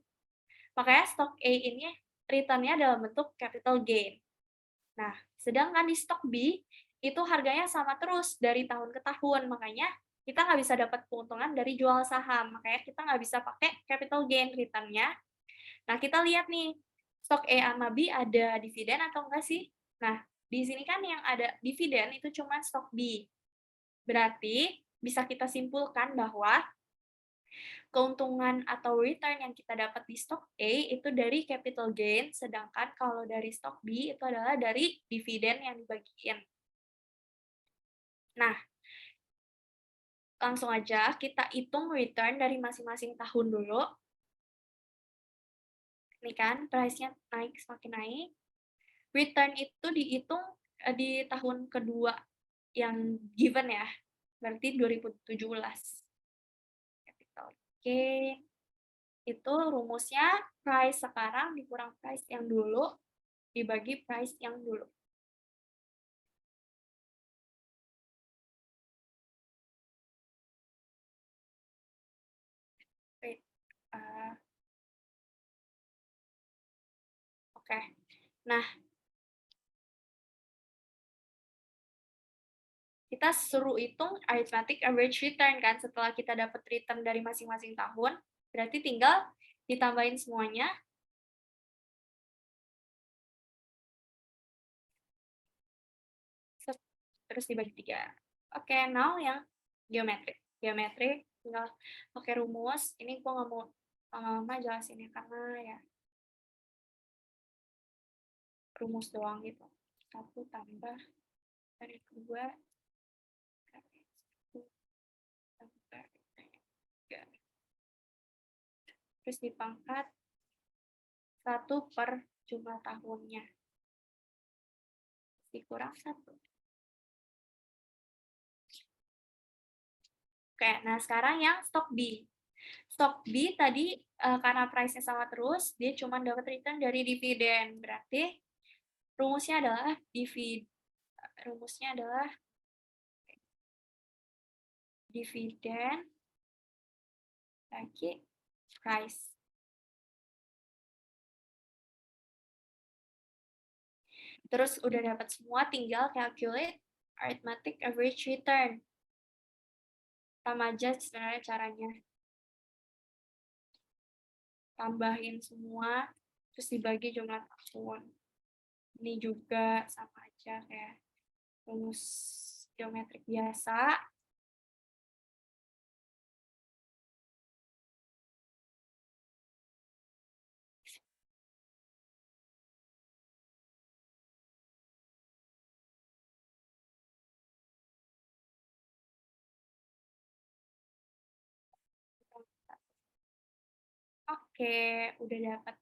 Makanya stok A ini return-nya dalam bentuk capital gain. Nah, sedangkan di stok B itu harganya sama terus dari tahun ke tahun, makanya kita nggak bisa dapat keuntungan dari jual saham, makanya kita nggak bisa pakai capital gain return-nya. Nah, kita lihat nih, stok A sama B ada dividen atau enggak sih? Nah, di sini kan yang ada dividen itu cuma stok B. Berarti bisa kita simpulkan bahwa keuntungan atau return yang kita dapat di stok A itu dari capital gain, sedangkan kalau dari stok B itu adalah dari dividen yang dibagiin. Nah, langsung aja kita hitung return dari masing-masing tahun dulu. Ini kan, price-nya naik, semakin naik. Return itu dihitung di tahun kedua yang given ya, berarti 2017. Capital gain itu rumusnya price sekarang dikurang price yang dulu dibagi price yang dulu. Oke. Nah, kita suruh hitung arithmetic average return kan setelah kita dapat return dari masing-masing tahun, berarti tinggal ditambahin semuanya. Terus dibagi 3. Oke, now yang geometrik. Geometrik tinggal pakai rumus. Ini gue nggak mau lama-lama jelasin ya, karena ya rumus doang gitu. 1 tambah dari 2 kali 1 tambah 3. Terus dipangkat 1 per jumlah tahunnya. Dikurang 1. Oke, nah sekarang yang stok B. Stok B tadi karena price-nya sama terus, dia cuma dapat return dari dividen. Berarti rumusnya adalah dividen bagi price. Terus udah dapat semua, tinggal calculate arithmetic average return. Sama aja sebenarnya caranya. Tambahin semua, terus dibagi jumlah tahun. Ini juga sama aja kayak rumus geometrik biasa. Oke, udah dapat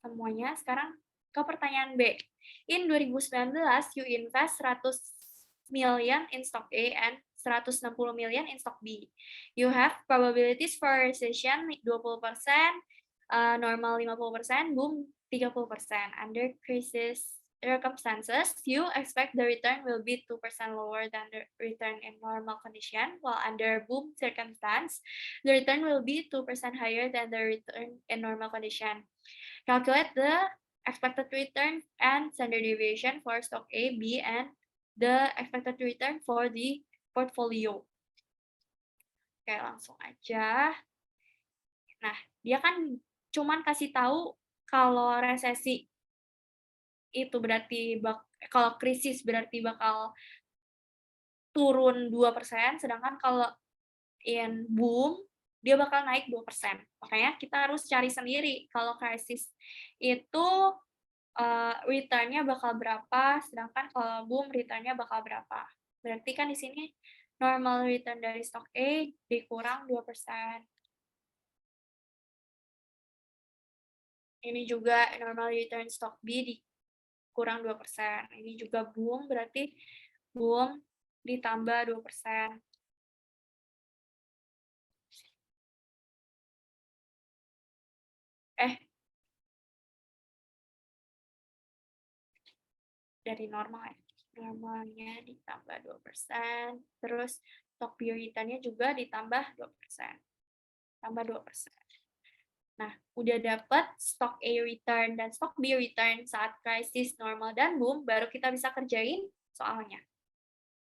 semuanya. Sekarang ke pertanyaan B. In 2019, you invest 100 million in stock A and 160 million in stock B. You have probabilities for recession 20%, normal 50%, boom 30%. Under crisis circumstances, you expect the return will be 2% lower than the return in normal condition, while under boom circumstance, the return will be 2% higher than the return in normal condition. Calculate the expected return and standard deviation for stock A, B, and the expected return for the portfolio. Oke, langsung aja. Nah, dia kan cuman kasih tahu kalau resesi itu berarti kalau krisis berarti bakal turun 2%, sedangkan kalau in boom dia bakal naik 2%. Makanya kita harus cari sendiri kalau krisis itu return-nya bakal berapa, sedangkan kalau boom return-nya bakal berapa. Berarti kan di sini normal return dari stock A dikurang 2%. Ini juga normal return stock B dikurang 2%. Ini juga boom, berarti boom ditambah 2%. Dari normal ya. Normalnya ditambah 2%, terus stock B return-nya juga ditambah 2%. Tambah 2%. Nah, udah dapat stock A return dan stock B return saat krisis, normal, dan boom, baru kita bisa kerjain soalnya.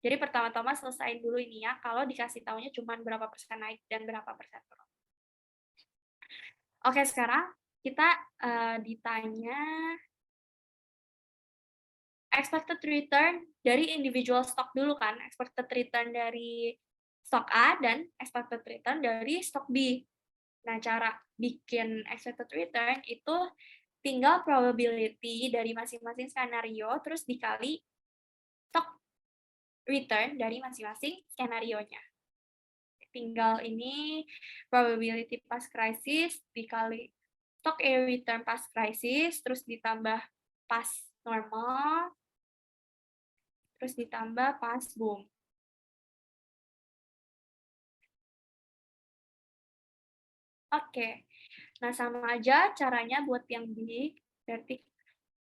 Jadi pertama-tama selesaiin dulu ini ya, kalau dikasih tahunya cuma berapa persen naik dan berapa persen turun. Oke, sekarang kita ditanya expected return dari individual stock dulu kan, expected return dari stock A dan expected return dari stock B. Nah, cara bikin expected return itu tinggal probability dari masing-masing skenario, terus dikali stock return dari masing-masing skenario-nya. Tinggal ini probability pas krisis dikali stock A return pas krisis, terus ditambah pas normal, terus ditambah pas boom. Oke, nah sama aja caranya buat yang B, berarti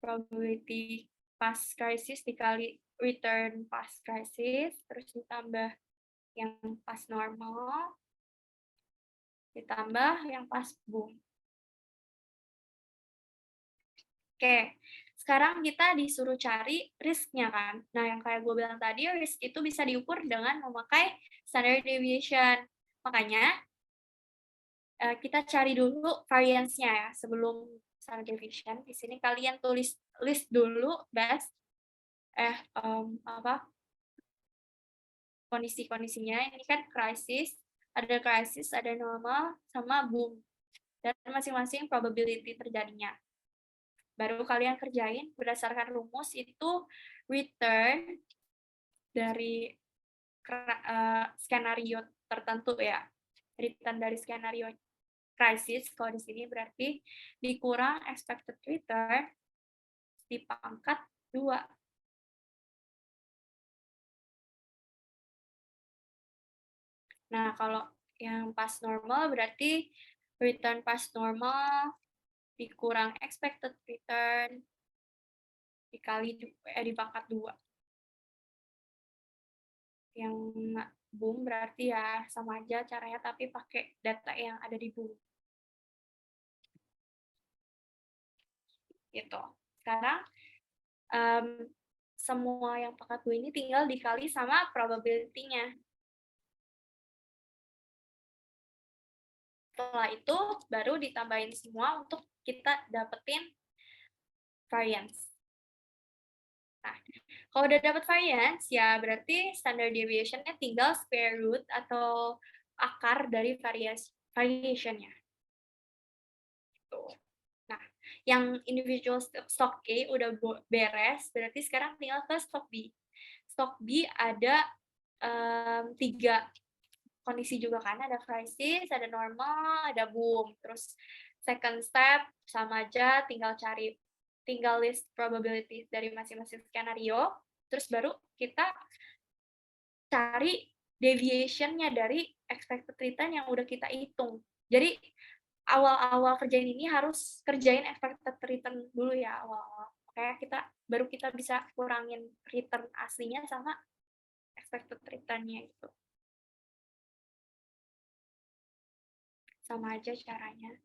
probability pas krisis dikali return pas krisis, terus ditambah yang pas normal, ditambah yang pas boom. Oke, sekarang kita disuruh cari risk-nya kan. Nah, yang kayak gue bilang tadi, risk itu bisa diukur dengan memakai standard deviation. Makanya, kita cari dulu variance-nya ya, sebelum standard deviation. Di sini kalian tulis list dulu best kondisi-kondisinya. Ini kan krisis, ada normal, sama boom. Dan masing-masing probability terjadinya. Baru kalian kerjain berdasarkan rumus itu return dari skenario tertentu ya. Return dari skenario krisis, kalau di sini berarti dikurang expected return dipangkat 2. Nah, kalau yang pas normal berarti return pas normal dikurang expected return dipangkat 2. Yang boom berarti ya sama aja caranya tapi pakai data yang ada di boom. Gitu. Sekarang semua yang pangkat 2 ini tinggal dikali sama probability-nya. Setelah itu baru ditambahin semua untuk kita dapetin variance. Nah, kalau udah dapat variance, ya berarti standard deviation-nya tinggal square root atau akar dari variation-nya. Gitu. Nah, yang individual stock A udah beres, berarti sekarang tinggal ke stock B. Stock B ada 3 kondisi juga kan, ada crisis, ada normal, ada boom. Terus second step sama aja, tinggal list probability dari masing-masing skenario, terus baru kita cari deviation-nya dari expected return yang udah kita hitung. Jadi awal-awal kerjain ini harus kerjain expected return dulu ya awal-awal. Kayak baru kita bisa kurangin return aslinya sama expected return-nya itu. Sama aja caranya.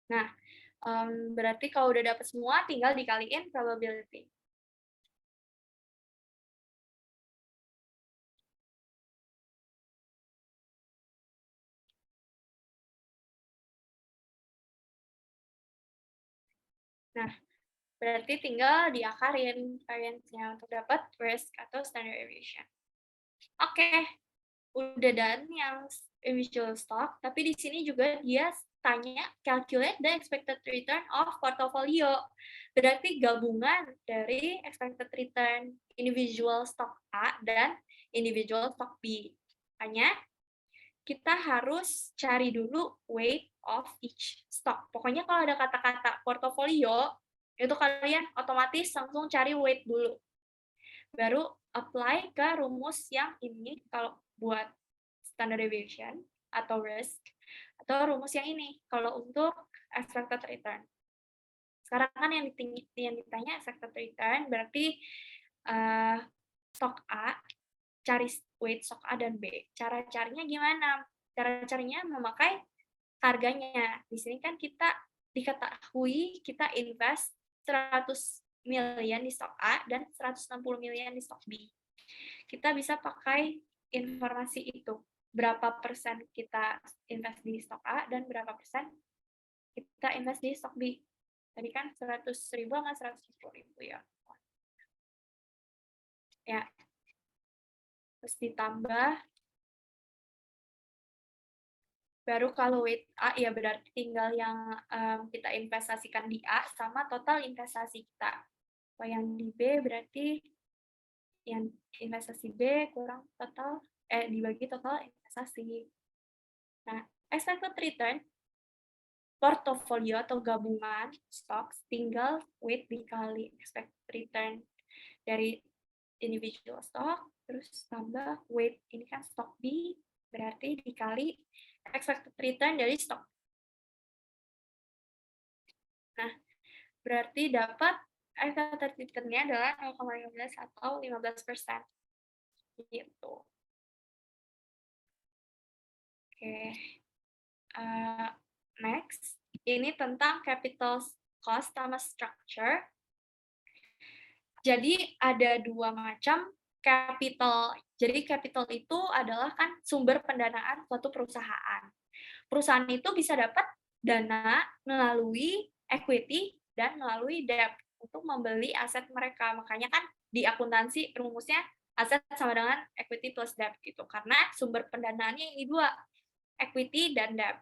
Nah, berarti kalau udah dapet semua, tinggal dikaliin probability. Nah, berarti tinggal diakarin variance-nya untuk dapat risk atau standard deviation. Oke, udah done yang individual stock, tapi di sini juga dia tanya calculate the expected return of portfolio. Berarti gabungan dari expected return individual stock A dan individual stock B. Hanya kita harus cari dulu weight of each stock. Pokoknya kalau ada kata-kata portofolio, itu kalian otomatis langsung cari weight dulu. Baru apply ke rumus yang ini kalau buat standard deviation atau risk, atau rumus yang ini kalau untuk expected return. Sekarang kan yang ditanya expected return berarti stok A, cari weight stok A dan B. Cara carinya gimana? Cara carinya memakai harganya. Di sini kan kita diketahui kita invest 100 million di stok A dan 160 million di stok B. Kita bisa pakai informasi itu. Berapa persen kita invest di stok A dan berapa persen kita invest di stok B. Tadi kan 100.000 sama 110.000 ya. Ya. Terus ditambah baru kalau weight A ya berarti tinggal yang kita investasikan di A sama total investasi kita. Kalau yang di B berarti yang investasi B kurang total dibagi total investasi. Nah, expected return portofolio atau gabungan stocks tinggal weight dikali expected return dari individual stock terus tambah weight ini kan stock B berarti dikali expected return dari stock. Nah, berarti dapat expected return-nya adalah 0,15 atau 15%. Gitu. Oke. Next, ini tentang capital cost sama structure. Jadi ada 2 macam capital. Jadi capital itu adalah kan sumber pendanaan suatu perusahaan. Perusahaan itu bisa dapat dana melalui equity dan melalui debt untuk membeli aset mereka. Makanya kan di akuntansi rumusnya aset sama dengan equity plus debt gitu. Karena sumber pendanaannya ini 2, equity dan debt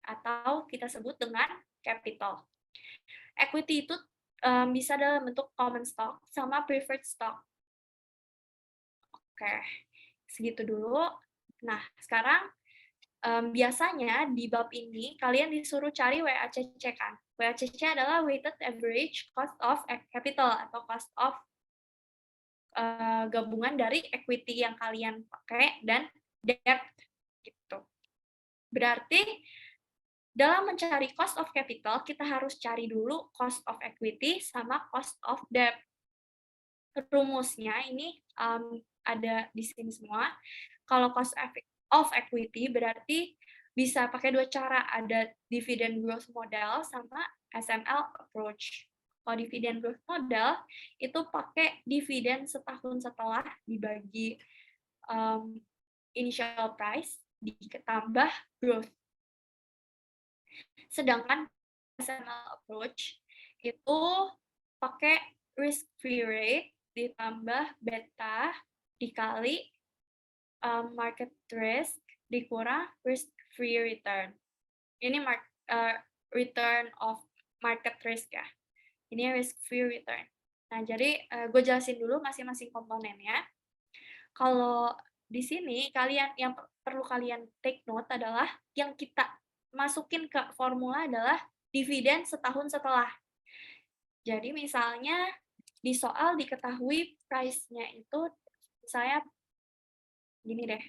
atau kita sebut dengan capital. Equity itu bisa dalam bentuk common stock sama preferred stock. Oke, segitu dulu. Nah, sekarang biasanya di bab ini kalian disuruh cari WACC kan. WACC adalah weighted average cost of capital atau cost of gabungan dari equity yang kalian pakai dan debt gitu. Berarti dalam mencari cost of capital, kita harus cari dulu cost of equity sama cost of debt. Rumusnya ini ada di sini semua. Kalau cost of equity berarti bisa pakai 2 cara, ada dividend growth model sama SML approach. Kalau dividen growth model itu pakai dividen setahun setelah dibagi initial price ditambah growth. Sedangkan SML approach itu pakai risk free rate ditambah beta dikali market risk dikurang risk free return. Ini return of market risk ya. Ini risk free return. Nah, jadi gue jelasin dulu masing-masing komponennya. Kalau di sini yang perlu kalian take note adalah yang kita masukin ke formula adalah dividen setahun setelah. Jadi misalnya di soal diketahui price-nya itu misalnya gini deh.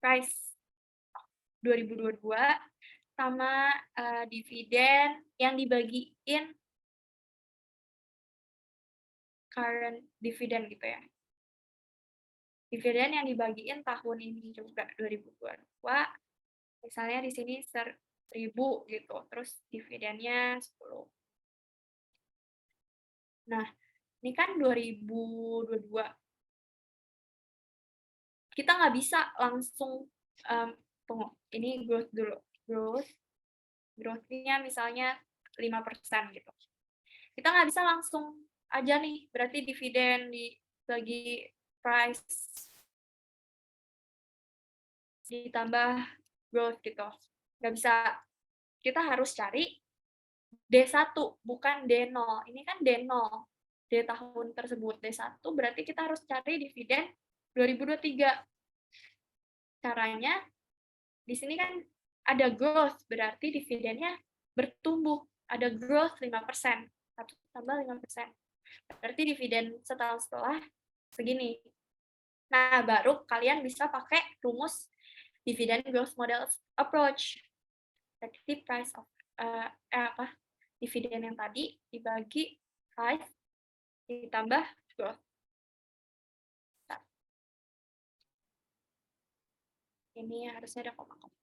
Price 2022 sama dividen yang dibagiin current dividend gitu ya. Dividen yang dibagiin tahun ini juga 2022. Misalnya di sini 1.000 gitu, terus dividennya 10. Nah, ini kan 2022. Kita nggak bisa langsung tunggu, ini growth dulu. Growth-nya misalnya 5% gitu. Kita nggak bisa langsung aja nih, berarti dividen dibagi price ditambah growth gitu. Nggak bisa. Kita harus cari D1, bukan D0. Ini kan D0, D tahun tersebut. D1 berarti kita harus cari dividen 2023. Caranya, di sini kan ada growth, berarti dividennya bertumbuh. Ada growth 5%. 1 tambah 5%. Berarti dividen setahun setelah segini. Nah, baru kalian bisa pakai rumus dividend growth model approach. Jadi price of dividen yang tadi dibagi price ditambah growth. Ini harusnya ada koma-koma.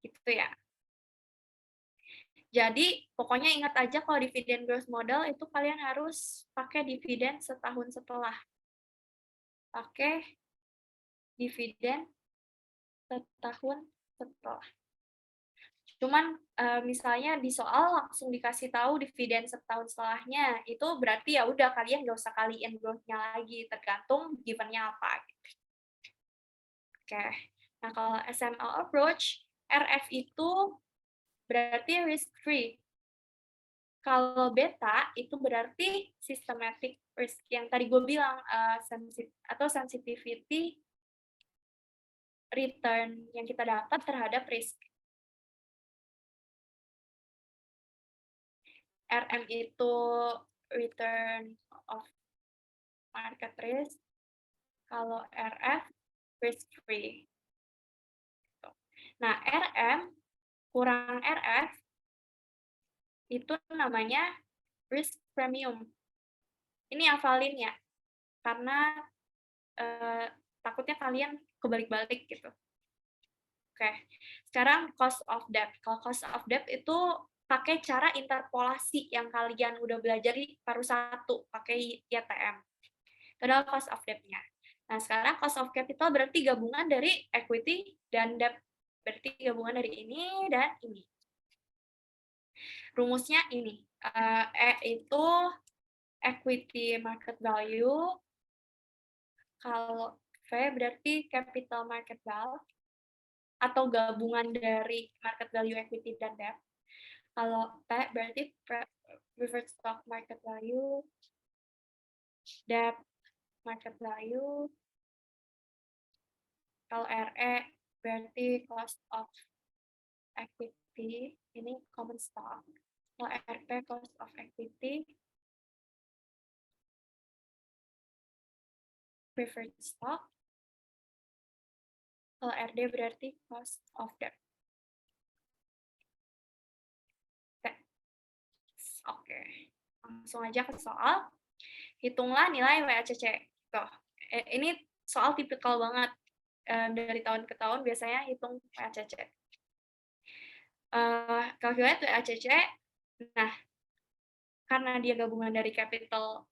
Gitu ya. Jadi pokoknya ingat aja kalau dividen growth model itu kalian harus pakai dividen setahun setelah. Pakai dividen setahun setelah. Cuman misalnya di soal langsung dikasih tahu dividen setahun setelahnya, itu berarti ya udah kalian nggak usah kaliin growth-nya lagi, tergantung given-nya apa. Gitu. Oke, nah kalau SML approach, RF itu berarti risk free. Kalau beta itu berarti systematic risk yang tadi gue bilang atau sensitivity return yang kita dapat terhadap risk. RM itu return of market risk. Kalau RF risk free. Nah, RM kurang RF itu namanya risk premium. Ini hafalin ya, karena takutnya kalian kebalik-balik gitu. Oke, sekarang cost of debt. Kalau cost of debt itu pakai cara interpolasi yang kalian udah belajar di paruh 1, pakai YTM. Itu adalah cost of debt-nya. Nah, sekarang cost of capital berarti gabungan dari equity dan debt. Berarti gabungan dari ini dan ini. Rumusnya ini. E itu equity market value. Kalau V berarti capital market value atau gabungan dari market value, equity, dan debt. Kalau P berarti preferred stock market value, debt market value. Kalau RE berarti cost of equity, ini common stock. Kalau RP cost of equity, preferred stock. Kalau RD berarti cost of debt. Oke, langsung aja ke soal. Hitunglah nilai WACC. Tuh, ini soal tipikal banget. Dari tahun ke tahun biasanya hitung WACC. Calculate WACC Nah, karena dia gabungan dari capital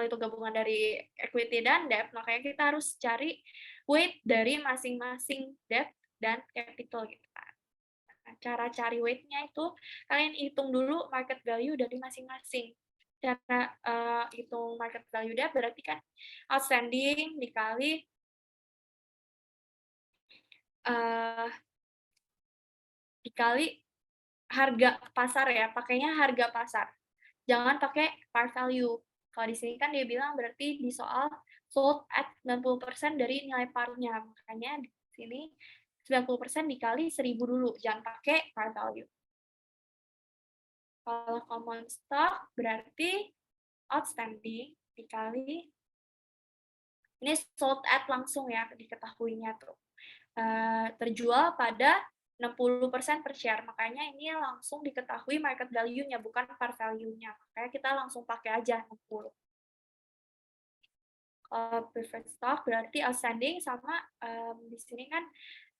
itu gabungan dari equity dan debt, makanya kita harus cari weight dari masing-masing debt dan capital gitu kan. Nah, cara cari weight-nya itu kalian hitung dulu market value dari masing-masing. Cara hitung market value debt berarti kan outstanding uh, dikali harga pasar ya, pakainya harga pasar. Jangan pakai par value. Kalau di sini kan dia bilang berarti di soal sold at 90% dari nilai parnya. Makanya di sini 90% dikali 1.000 dulu, jangan pakai par value. Kalau common stock berarti outstanding dikali, ini sold at langsung ya, diketahuinya tuh. Terjual pada 60% per share, makanya ini langsung diketahui market value-nya, bukan par value-nya. Makanya kita langsung pakai aja 60. Preferred stock berarti outstanding sama di sini kan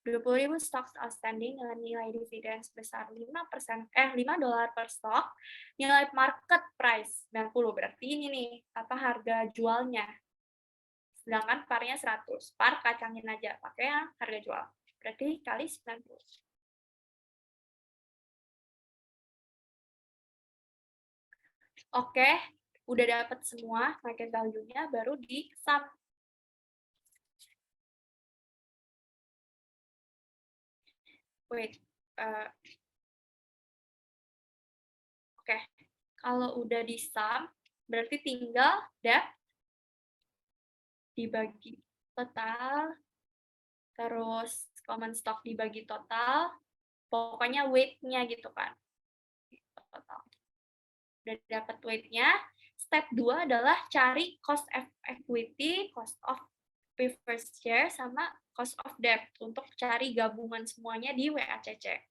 20.000 stocks outstanding dengan nilai dividen sebesar 5%, $5 per stock, nilai market price 90, berarti ini nih, apa harga jualnya. Sedangkan parnya 100, par kacangin aja, pakai yang harga jual. Berarti kali 90. Oke, udah dapat semua market value-nya, baru di sum. Wait, oke. Kalau udah di sum, berarti tinggal debt dibagi total, terus common stock dibagi total, pokoknya weight-nya gitu kan. Total. Udah dapat weight-nya, step 2 adalah cari cost of equity, cost of preferred share, sama cost of debt untuk cari gabungan semuanya di WACC.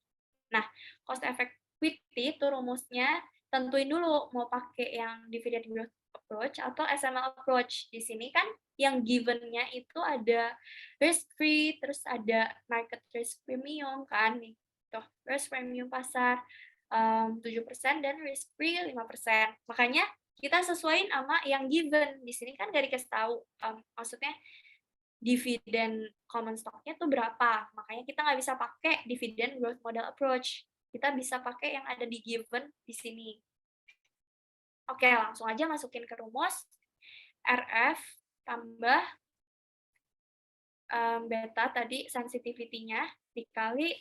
Nah, cost of equity itu rumusnya tentuin dulu mau pakai yang dividend growth approach atau SML approach. Di sini kan yang given-nya itu ada risk free, terus ada market risk premium kan nih. Tuh, risk premium pasar 7% dan risk free 5%. Makanya kita sesuaiin sama yang given. Di sini kan nggak dikasih tahu, maksudnya dividen common stock-nya tuh berapa. Makanya kita nggak bisa pakai dividen growth model approach. Kita bisa pakai yang ada di given di sini. Oke, langsung aja masukin ke rumus. RF tambah beta tadi sensitivity-nya dikali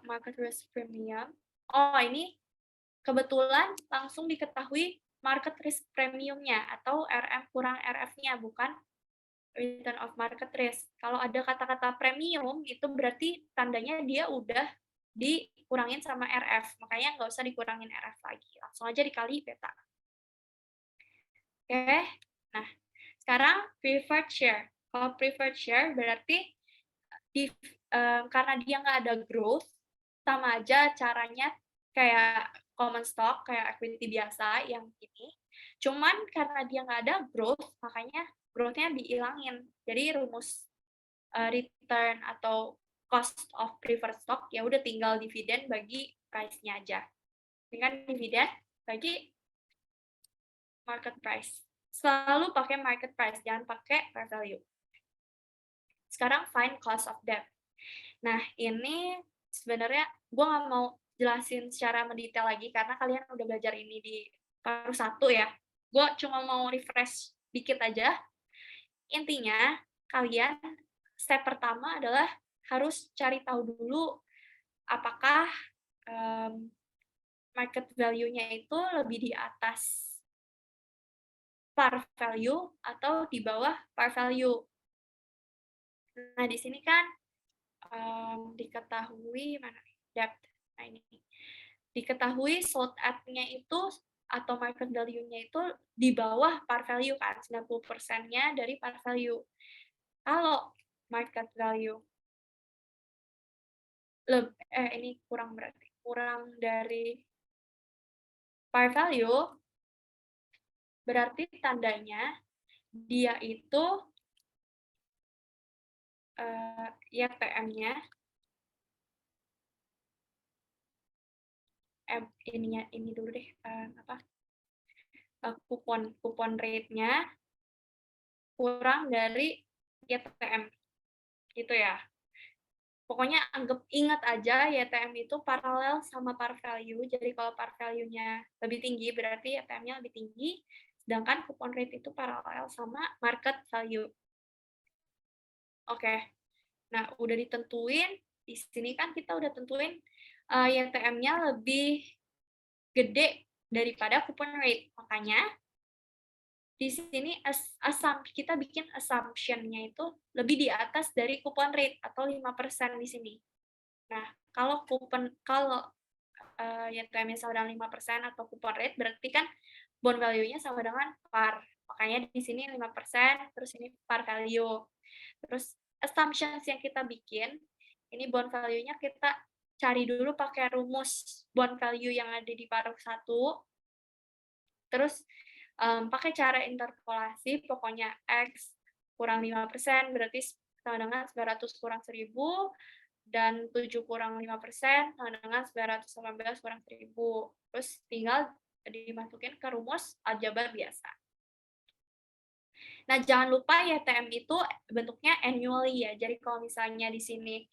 market risk premium. Oh, ini kebetulan langsung diketahui market risk premium-nya atau RM kurang RF-nya, bukan return of market risk. Kalau ada kata-kata premium, itu berarti tandanya dia udah dikurangin sama RF. Makanya nggak usah dikurangin RF lagi. Langsung aja dikali beta. Oke, nah sekarang preferred share. Kalau preferred share berarti karena dia nggak ada growth, sama aja caranya kayak common stock, kayak equity biasa yang ini. Cuman karena dia nggak ada growth, makanya growth-nya dihilangin. Jadi rumus return atau cost of preferred stock ya udah tinggal dividen bagi price-nya aja. Dengan dividen bagi market price. Selalu pakai market price, jangan pakai fair value. Sekarang find cost of debt. Nah, ini sebenarnya gue nggak mau jelasin secara mendetail lagi karena kalian udah belajar ini di paruh 1 ya. Gue cuma mau refresh dikit aja. Intinya, kalian step pertama adalah harus cari tahu dulu apakah market value-nya itu lebih di atas par value atau di bawah par value. Nah, di sini kan diketahui mana debt. Nah, ini diketahui sold at-nya itu atau market value-nya itu di bawah par value kan, 90%-nya dari par value. Kalau market value ini kurang berarti, kurang dari par value, berarti tandanya dia itu YTM-nya ini dulu deh, kupon rate-nya kurang dari YTM, gitu ya. Pokoknya ingat aja YTM itu paralel sama par value, jadi kalau par value-nya lebih tinggi, berarti YTM-nya lebih tinggi, sedangkan coupon rate itu paralel sama market value. Oke, nah udah ditentuin, di sini kan kita udah tentuin YTM-nya lebih gede daripada coupon rate, makanya di sini kita bikin assumption-nya itu lebih di atas dari coupon rate atau 5% di sini. Nah, kalau YTM-nya sama dengan 5% atau coupon rate, berarti kan bond value-nya sama dengan par. Makanya di sini 5%, terus ini par value. Terus assumptions yang kita bikin, ini bond value-nya kita cari dulu pakai rumus bond value yang ada di paruh 1, terus pakai cara interpolasi, pokoknya X kurang 5% berarti sama dengan 900 kurang 1000, dan 7 kurang 5% sama dengan 918 kurang 1000. Terus tinggal dimasukin ke rumus aljabar biasa. Nah, jangan lupa YTM itu bentuknya annually ya. Jadi kalau misalnya di sini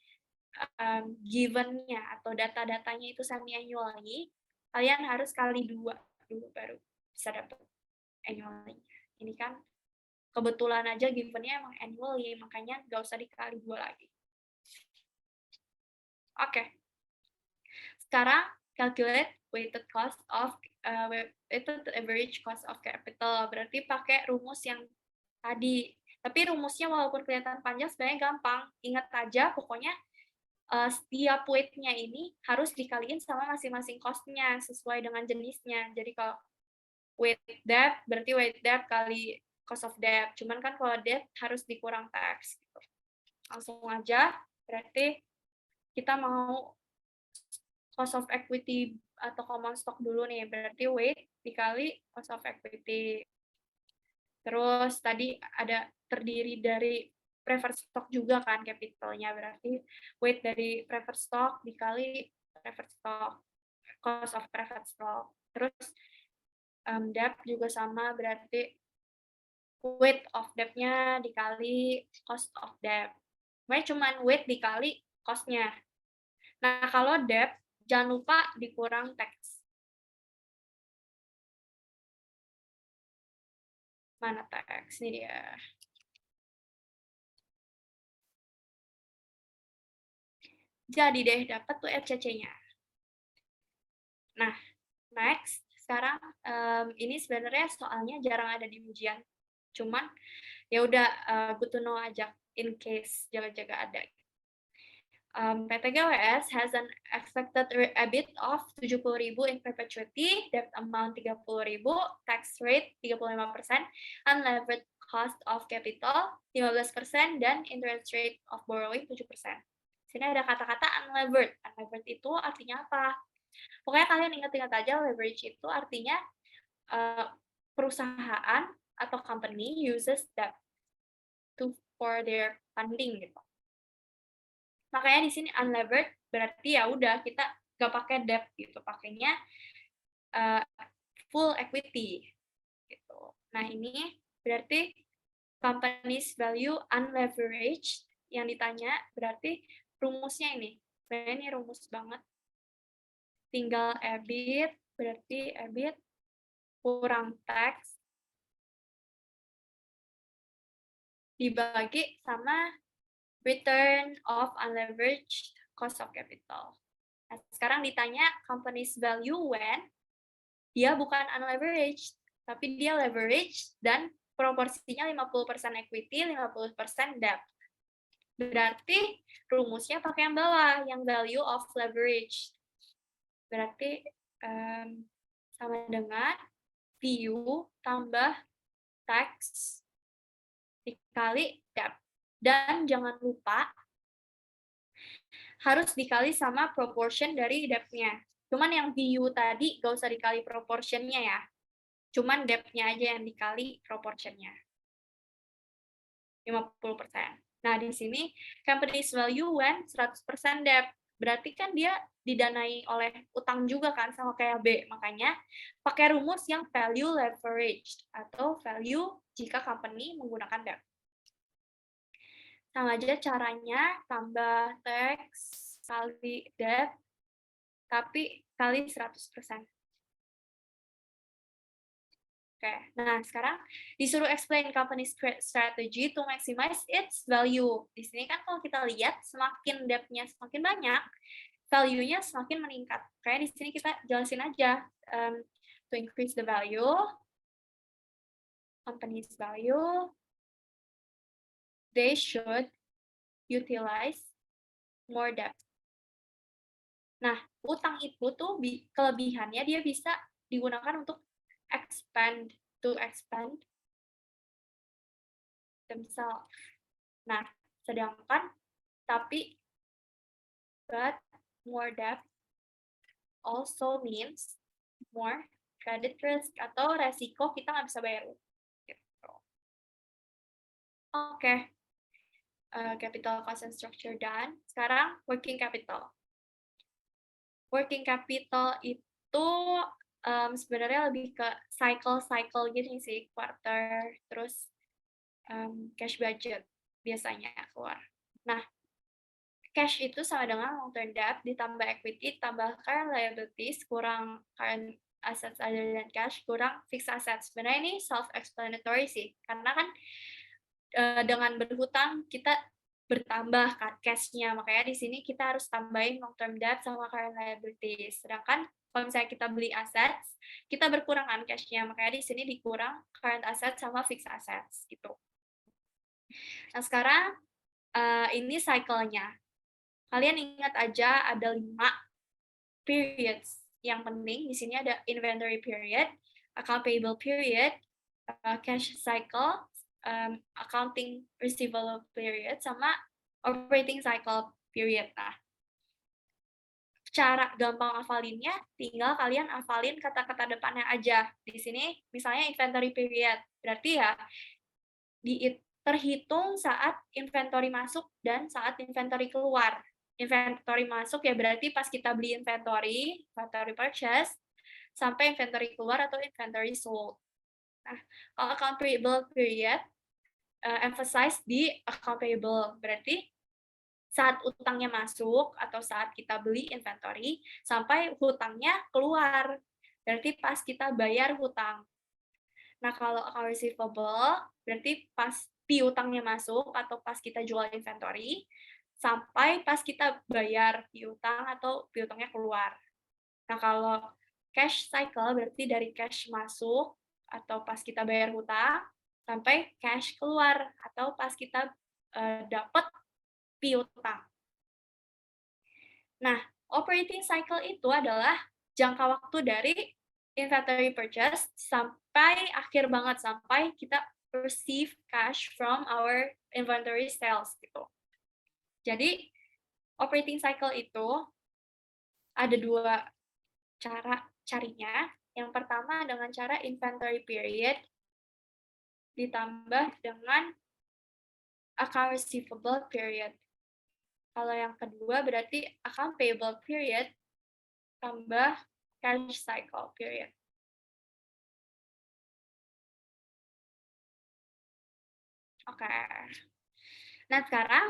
given-nya atau data-datanya itu semi-annually, kalian harus kali 2 dulu baru bisa dapat annually. Ini kan kebetulan aja given-nya emang annually, makanya nggak usah dikali 2 lagi. Oke. Sekarang calculate weighted average cost of capital. Berarti pakai rumus yang tadi. Tapi rumusnya walaupun kelihatan panjang sebenarnya gampang. Ingat aja pokoknya setiap weight-nya ini harus dikaliin sama masing-masing cost-nya sesuai dengan jenisnya. Jadi kalau weight debt berarti weight debt kali cost of debt. Cuman kan kalau debt harus dikurang tax. Gitu. Langsung aja, berarti kita mau cost of equity atau common stock dulu nih, berarti weight dikali cost of equity. Terus tadi ada terdiri dari preferred stock juga kan capitalnya, berarti weight dari preferred stock dikali preferred stock, cost of preferred stock. Terus debt juga sama, berarti weight of debt-nya dikali cost of debt. Makanya cuma weight dikali cost-nya. Nah, kalau debt, jangan lupa dikurang tax. Mana tax? Ini dia. Jadi deh, dapat tuh FCC-nya. Nah, next. Sekarang ini sebenarnya soalnya jarang ada di ujian. Cuman ya udah good to know aja in case jaga-jaga ada. PT GWS has an expected EBIT of 70.000 in perpetuity, debt amount 30.000, tax rate 35%, unlevered cost of capital 15%, dan interest rate of borrowing 7%. Sini ada kata-kata unlevered. Unlevered itu artinya apa? Pokoknya kalian ingat-ingat aja, leverage itu artinya perusahaan atau company uses debt for their funding gitu. Makanya di sini unlevered berarti ya udah kita nggak pakai debt gitu, pakainya full equity gitu. Nah, ini berarti company's value unleveraged yang ditanya, berarti rumusnya ini. Sebenarnya ini rumus banget. Tinggal EBIT, berarti EBIT kurang tax dibagi sama return of unleveraged cost of capital. Nah, sekarang ditanya company's value when dia bukan unleveraged, tapi dia leveraged dan proporsinya 50% equity, 50% debt. Berarti rumusnya pakai yang bawah, yang value of leverage. Berarti sama dengan VU tambah tax dikali debt. Dan jangan lupa harus dikali sama proportion dari debt-nya. Cuman yang VU tadi gak usah dikali proportion-nya ya. Cuman debt-nya aja yang dikali proportion-nya. 50%. Nah, di sini company's value when 100% debt. Berarti kan dia didanai oleh utang juga kan, sama kayak B. Makanya pakai rumus yang value leveraged atau value jika company menggunakan debt. Sama aja caranya, tambah tax kali debt, tapi kali 100%. Oke, nah sekarang disuruh explain company strategy to maximize its value. Di sini kan kalau kita lihat semakin debt-nya semakin banyak, value-nya semakin meningkat. Kayak di sini kita jelasin aja, to increase the value, company's value, they should utilize more debt. Nah, utang itu tuh kelebihannya dia bisa digunakan untuk expand themselves. Nah, sedangkan tapi but more debt also means more credit risk atau resiko kita nggak bisa bayar gitu. Oke, capital cost and structure done. Sekarang working capital. Working capital itu sebenarnya lebih ke cycle gitu sih, quarter, terus cash budget biasanya keluar. Nah, cash itu sama dengan long term debt ditambah equity tambah current liabilities kurang current assets other than cash kurang fixed assets. Sebenarnya ini self explanatory sih, karena kan dengan berhutang kita bertambah kan cash-nya, makanya di sini kita harus tambahin long term debt sama current liabilities. Sedangkan kalau misalnya kita beli assets, kita berkurang kan cash-nya, makanya di sini dikurang current assets sama fixed assets gitu. Nah sekarang ini cycle-nya. Kalian ingat aja ada 5 periods yang penting. Di sini ada inventory period, account payable period, cash cycle, accounting receivable period, sama operating cycle period. Nah, cara gampang hafalinnya, tinggal kalian hafalin kata-kata depannya aja. Di sini misalnya inventory period, berarti ya terhitung saat inventory masuk dan saat inventory keluar. Inventory masuk ya berarti pas kita beli inventory purchase, sampai inventory keluar atau inventory sold. Nah, kalau account payable period, emphasize di account payable, berarti saat utangnya masuk atau saat kita beli inventory, sampai hutangnya keluar, berarti pas kita bayar hutang. Nah, kalau account receivable, berarti pas piutangnya masuk atau pas kita jual inventory, sampai pas kita bayar piutang atau piutangnya keluar. Nah, kalau cash cycle berarti dari cash masuk atau pas kita bayar hutang, sampai cash keluar atau pas kita dapat piutang. Nah, operating cycle itu adalah jangka waktu dari inventory purchase sampai akhir banget, sampai kita receive cash from our inventory sales gitu. Jadi, operating cycle itu ada 2 cara carinya. Yang pertama dengan cara inventory period ditambah dengan account receivable period. Kalau yang kedua berarti account payable period tambah cash cycle period. Oke. Nah, sekarang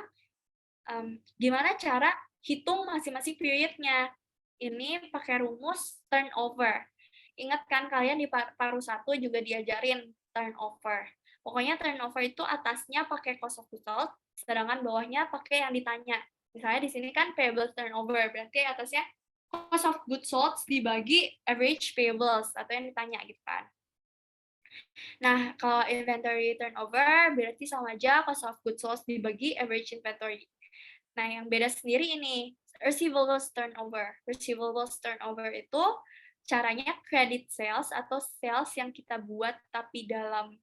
gimana cara hitung masing-masing periodnya? Ini pakai rumus turnover. Ingat kan kalian di paruh 1 juga diajarin turnover. Pokoknya turnover itu atasnya pakai cost of goods sold, sedangkan bawahnya pakai yang ditanya. Misalnya di sini kan payable turnover, berarti atasnya cost of goods sold dibagi average payables atau yang ditanya gitu kan. Nah, kalau inventory turnover berarti sama aja cost of goods sold dibagi average inventory. Nah, yang beda sendiri ini, receivables turnover. Receivables turnover itu caranya credit sales atau sales yang kita buat tapi dalam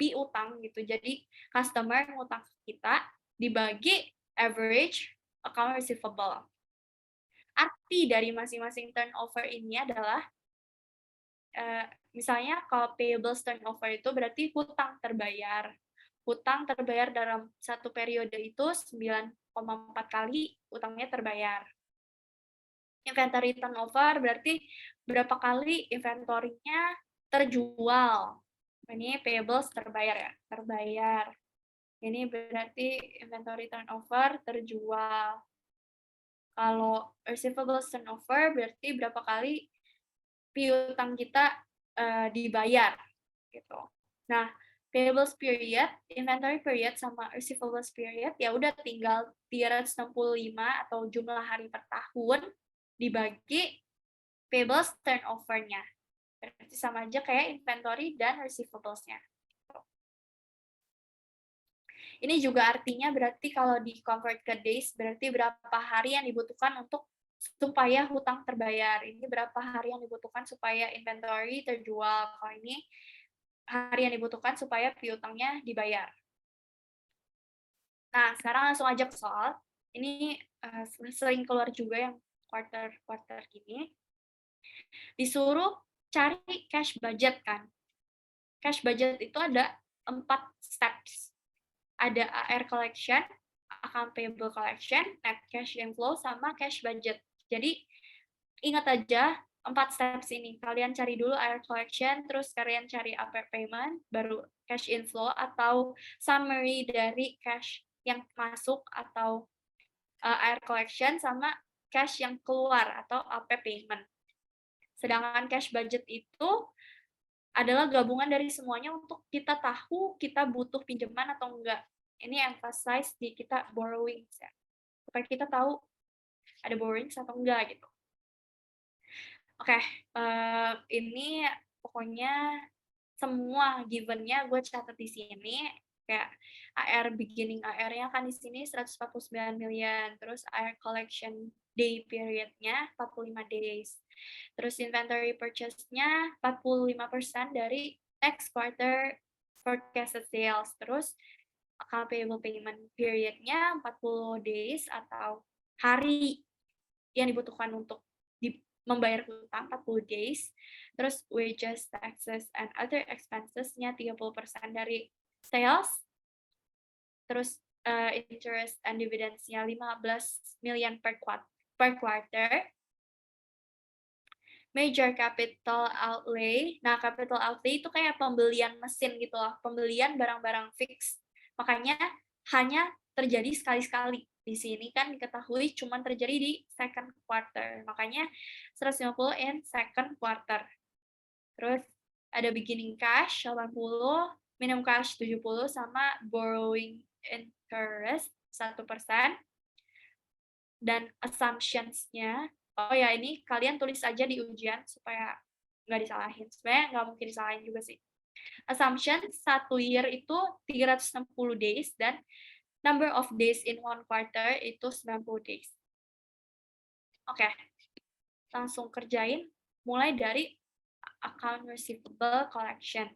piutang gitu. Jadi customer ngutang ke kita dibagi average account receivable. Arti dari masing-masing turnover ini adalah misalnya kalau payables turnover itu berarti hutang terbayar. Hutang terbayar dalam satu periode itu 9,4 kali utangnya terbayar. Inventory turnover berarti berapa kali inventory-nya terjual. Ini payables terbayar ya, terbayar. Ini berarti inventory turnover terjual. Kalau receivables turnover berarti berapa kali piutang kita dibayar gitu. Nah, payables period, inventory period sama receivables period ya udah tinggal 365 atau jumlah hari per tahun dibagi payables turnover-nya. Berarti sama aja kayak inventory dan receivables-nya. Ini juga artinya berarti kalau di convert ke days berarti berapa hari yang dibutuhkan untuk supaya hutang terbayar. Ini berapa hari yang dibutuhkan supaya inventory terjual. Kalau ini hari yang dibutuhkan supaya piutangnya dibayar. Nah, sekarang langsung aja ke soal. Ini sering keluar juga yang quarter gini. Disuruh cari cash budget kan. Cash budget itu ada 4 steps. Ada AR collection, account payable collection, net cash inflow, sama cash budget. Jadi ingat aja 4 steps ini. Kalian cari dulu AR collection, terus kalian cari AR payment, baru cash inflow atau summary dari cash yang masuk atau AR collection sama cash yang keluar atau AP payment. Sedangkan cash budget itu adalah gabungan dari semuanya untuk kita tahu kita butuh pinjaman atau enggak. Ini emphasize di kita borrowing ya. Supaya kita tahu ada borrowing atau enggak gitu. Oke, ini pokoknya semua given-nya gue catat di sini. Kayak AR beginning AR-nya kan di sini 149 million, terus AR collection day period-nya 45 days. Terus inventory purchase-nya 45% dari next quarter forecasted sales. Terus account payable payment period-nya 40 days atau hari yang dibutuhkan untuk membayar hutang 40 days. Terus wages, taxes, and other expenses-nya 30% dari sales. Terus interest and dividends-nya 15 million per quarter. Major capital outlay. Nah, capital outlay itu kayak pembelian mesin gitu loh, pembelian barang-barang fix. Makanya hanya terjadi sekali-sekali. Di sini kan diketahui cuma terjadi di second quarter. Makanya 150 in second quarter. Terus ada beginning cash 80, minimum cash 70, sama borrowing interest 1%. Dan assumptions-nya, oh ya ini kalian tulis aja di ujian supaya nggak disalahin. Sebenarnya nggak mungkin disalahin juga sih. Assumption 1 year itu 360 days dan number of days in 1 quarter itu 90 days. Oke, langsung kerjain mulai dari account receivable collection.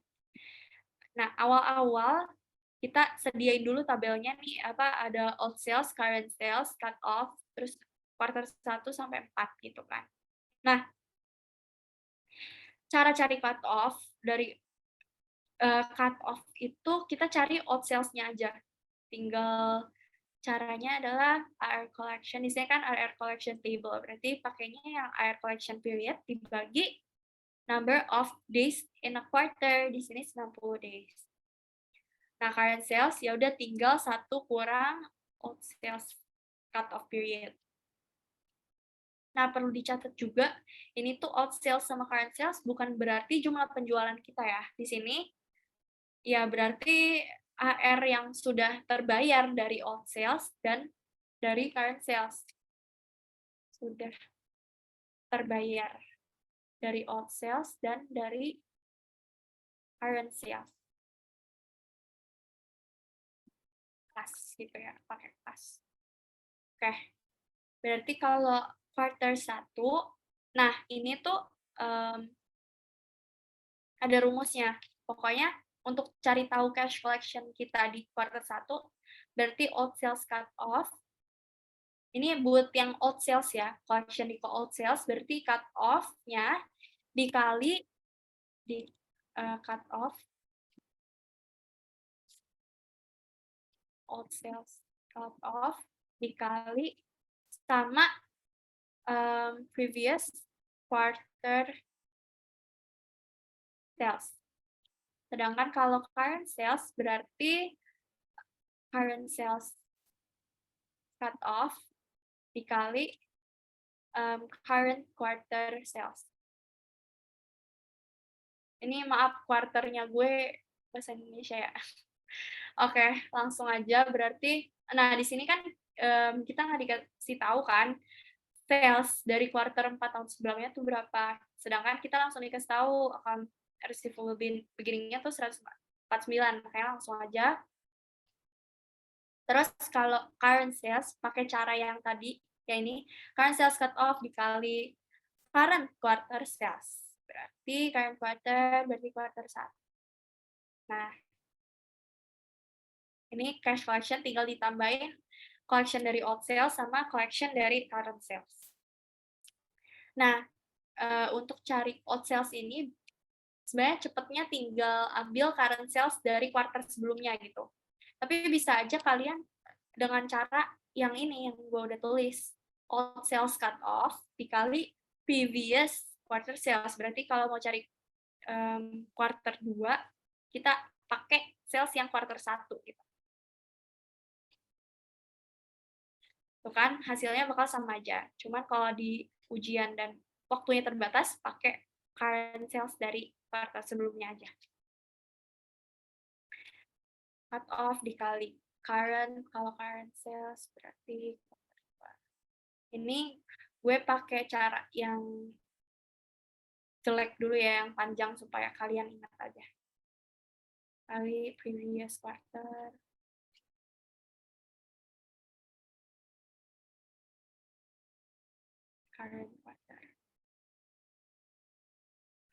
Nah, awal-awal kita sediain dulu tabelnya nih, ada old sales, current sales, cut off, terus quarter 1 sampai 4 gitu kan. Nah, cara cari cut off dari cut off itu kita cari old sales-nya aja. Tinggal caranya adalah AR collection. Di sini kan AR collection table, berarti pakainya yang AR collection period dibagi number of days in a quarter. Di sini 90 days. Nah, current sales ya udah tinggal 1 kurang old sales cut off period. Nah, perlu dicatat juga, ini tuh old sales sama current sales bukan berarti jumlah penjualan kita ya. Di sini ya berarti AR yang sudah terbayar dari old sales dan dari current sales. Sudah terbayar dari old sales dan dari current sales. Pas gitu ya, pakai pas. Oke, berarti kalau quarter 1, nah ini tuh ada rumusnya. Pokoknya untuk cari tahu cash collection kita di quarter 1, berarti old sales cut off. Ini buat yang old sales ya, collection di old sales berarti cut off-nya dikali di cut off old sales cut off dikali sama previous quarter sales. Sedangkan kalau current sales berarti current sales cut off dikali current quarter sales. Ini maaf quarternya gue bahasa Indonesia ya. Oke, langsung aja berarti. Nah, di sini kan kita nggak dikasih tahu kan sales dari quarter 4 tahun sebelumnya tuh berapa. Sedangkan kita langsung dikasih tahu receivable beginning-nya tuh 149, makanya langsung aja. Terus kalau current sales pakai cara yang tadi, ya ini, current sales cut off dikali current quarter sales. Berarti current quarter berarti quarter 1. Nah, ini cash collection tinggal ditambahin collection dari old sales sama collection dari current sales. Nah, untuk cari old sales ini sebenarnya cepetnya tinggal ambil current sales dari quarter sebelumnya gitu. Tapi bisa aja kalian dengan cara yang ini yang gue udah tulis, old sales cut off dikali previous quarter sales. Berarti kalau mau cari quarter 2, kita pakai sales yang quarter 1 gitu. Tuh kan, hasilnya bakal sama aja. Cuman kalau di ujian dan waktunya terbatas, pakai current sales dari quarter sebelumnya aja. Cut off dikali current, kalau current sales berarti ini gue pakai cara yang jelek dulu ya, yang panjang supaya kalian ingat aja. Kali previous quarter. Current quarter.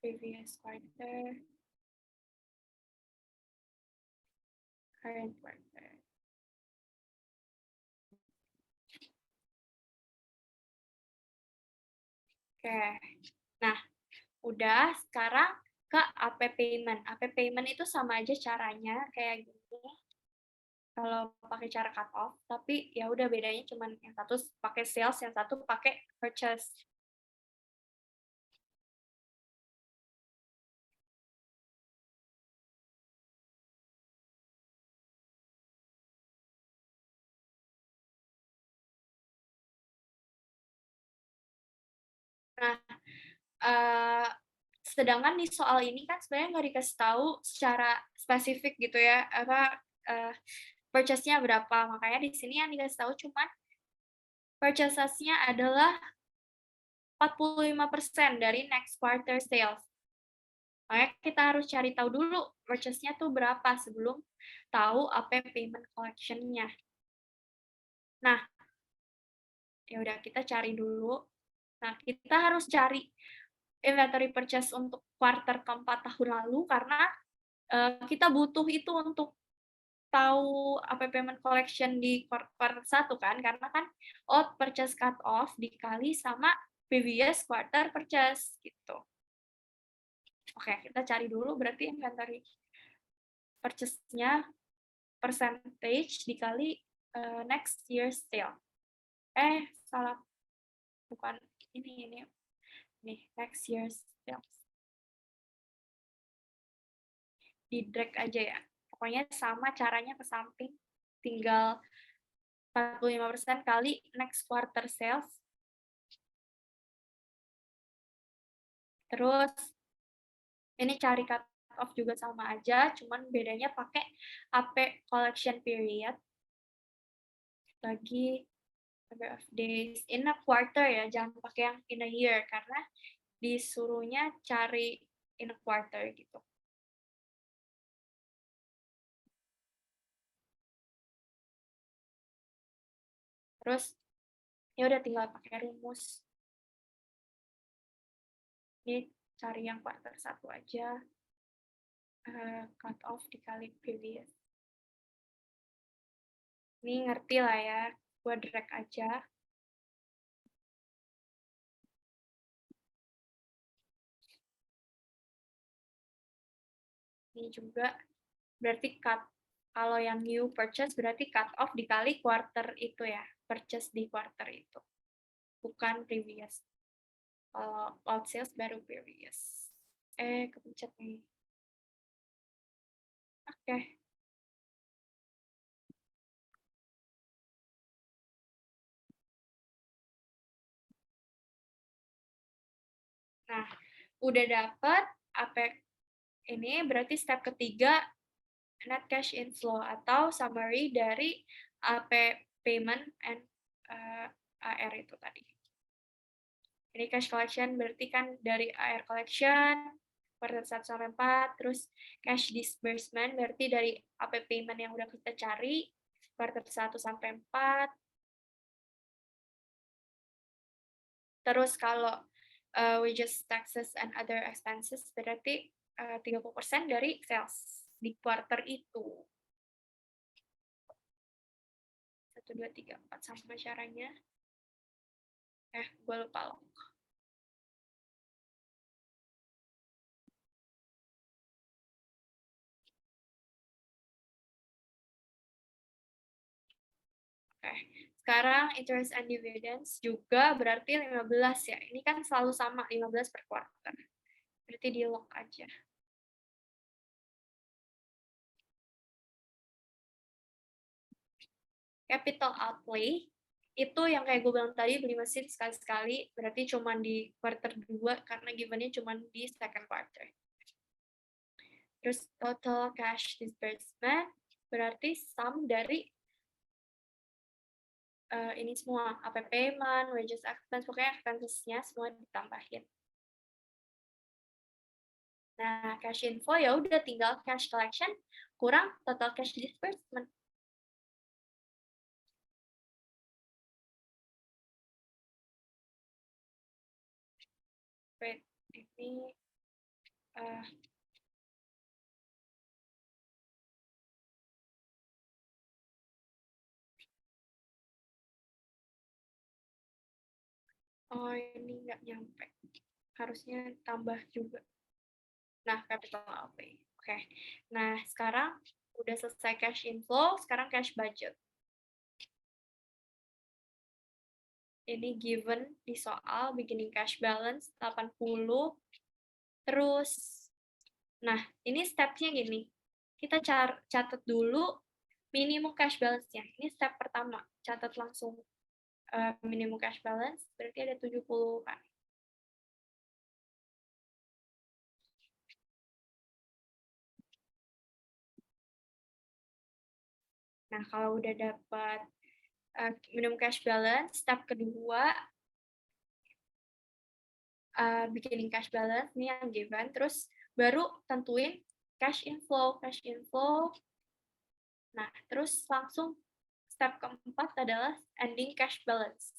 Previous quarter. Current quarter. Oke. Nah, udah, sekarang ke AP payment. AP payment itu sama aja caranya kayak gini. Kalau pakai cara cut off, tapi ya udah bedanya cuman yang satu pakai sales, yang satu pakai purchase. Nah, sedangkan di soal ini kan sebenarnya nggak dikasih tahu secara spesifik gitu ya, purchase-nya berapa. Makanya di sini yang dikasih tahu cuman purchases-nya adalah 45% dari next quarter sales. Makanya kita harus cari tahu dulu purchase-nya tuh berapa sebelum tahu apa payment collection-nya. Nah, ya udah kita cari dulu. Nah, kita harus cari inventory purchase untuk quarter keempat tahun lalu karena kita butuh itu untuk tahu apa payment collection di quarter 1 kan, karena kan purchase cut off dikali sama previous quarter purchase gitu. Oke, kita cari dulu berarti inventory purchase-nya percentage dikali next year's sale. Salah. Bukan ini next year's sales. Di drag aja ya. Pokoknya sama caranya ke samping. Tinggal 45% kali next quarter sales. Terus ini cari cut off juga sama aja, cuman bedanya pakai AP collection period bagi number of days in a quarter ya, jangan pakai yang in a year karena disuruhnya cari in a quarter gitu. Terus ya udah tinggal pakai rumus. Ini cari yang quarter 1 aja. Cut off dikali previous. Ini ngerti lah ya, gue drag aja. Ini juga berarti kalau yang new purchase berarti cut off dikali quarter itu ya, purchase di quarter itu. bukan previous. Kalau out sales baru previous. Kepencet nih. Oke. Nah, udah dapet apa ini berarti step ketiga net cash inflow atau summary dari AP payment and AR itu tadi. Ini cash collection berarti kan dari AR collection quarter 1 sampai 4, terus cash disbursement berarti dari AP payment yang udah kita cari quarter 1 sampai 4. Terus kalau wages, taxes, and other expenses berarti 30% dari sales di quarter itu. 1, 2, 3, 4 sama caranya. Gue lupa loh. Oke, sekarang interest and dividends juga berarti 15 ya. Ini kan selalu sama, 15 per quarter. Berarti di lock aja. Capital outlay itu yang kayak gue bilang tadi, beli mesin sekali-sekali, berarti cuma di quarter 2 karena givennya cuma di second quarter. Terus total cash disbursement berarti sum dari ini semua, AP payment, wages expense, pokoknya expenses-nya semua ditambahin. Nah, cash inflow ya udah tinggal cash collection kurang total cash disbursement. Wait, ini oh ini nggak nyampe, harusnya tambah juga. Nah, capital outlay. Oke. Nah, sekarang udah selesai cash inflow, sekarang cash budget. Ini given di soal beginning cash balance 80. Terus, nah ini stepnya gini. Kita catat dulu minimum cash balance-nya. Ini step pertama. Catat langsung minimum cash balance, berarti ada 70 kan. Nah, kalau udah dapat minimum cash balance, step kedua, beginning cash balance, ini yang given, terus baru tentuin cash inflow. Nah, terus langsung step keempat adalah ending cash balance.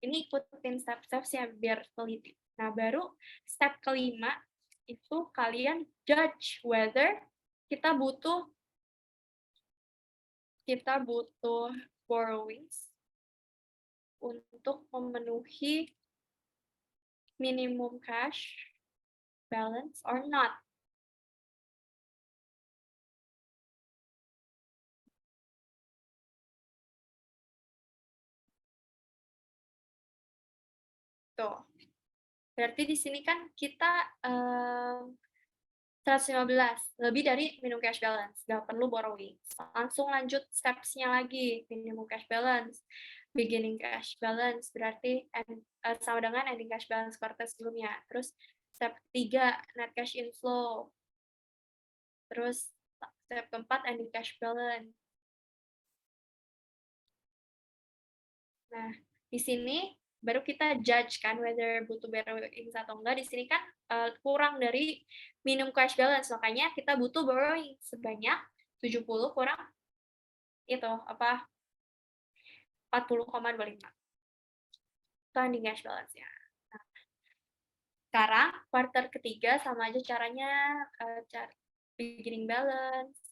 Ini ikutin step-stepnya biar teliti. Nah, baru step kelima itu kalian judge whether kita butuh borrowings untuk memenuhi minimum cash balance or not. Tuh. Berarti di sini kan kita 115, lebih dari minimum cash balance, nggak perlu borrowing. Langsung lanjut steps-nya lagi, minimum cash balance, beginning cash balance, berarti sama dengan ending cash balance quarter sebelumnya. Terus step 3, net cash inflow. Terus step keempat, ending cash balance. Nah, di sini baru kita judge kan whether butuh borrowing atau enggak. Di sini kan kurang dari minimum cash balance, makanya kita butuh borrowing sebanyak 70 kurang itu apa 40,25. Itu ending cash balance-nya. Nah, sekarang quarter ketiga sama aja caranya, beginning balance,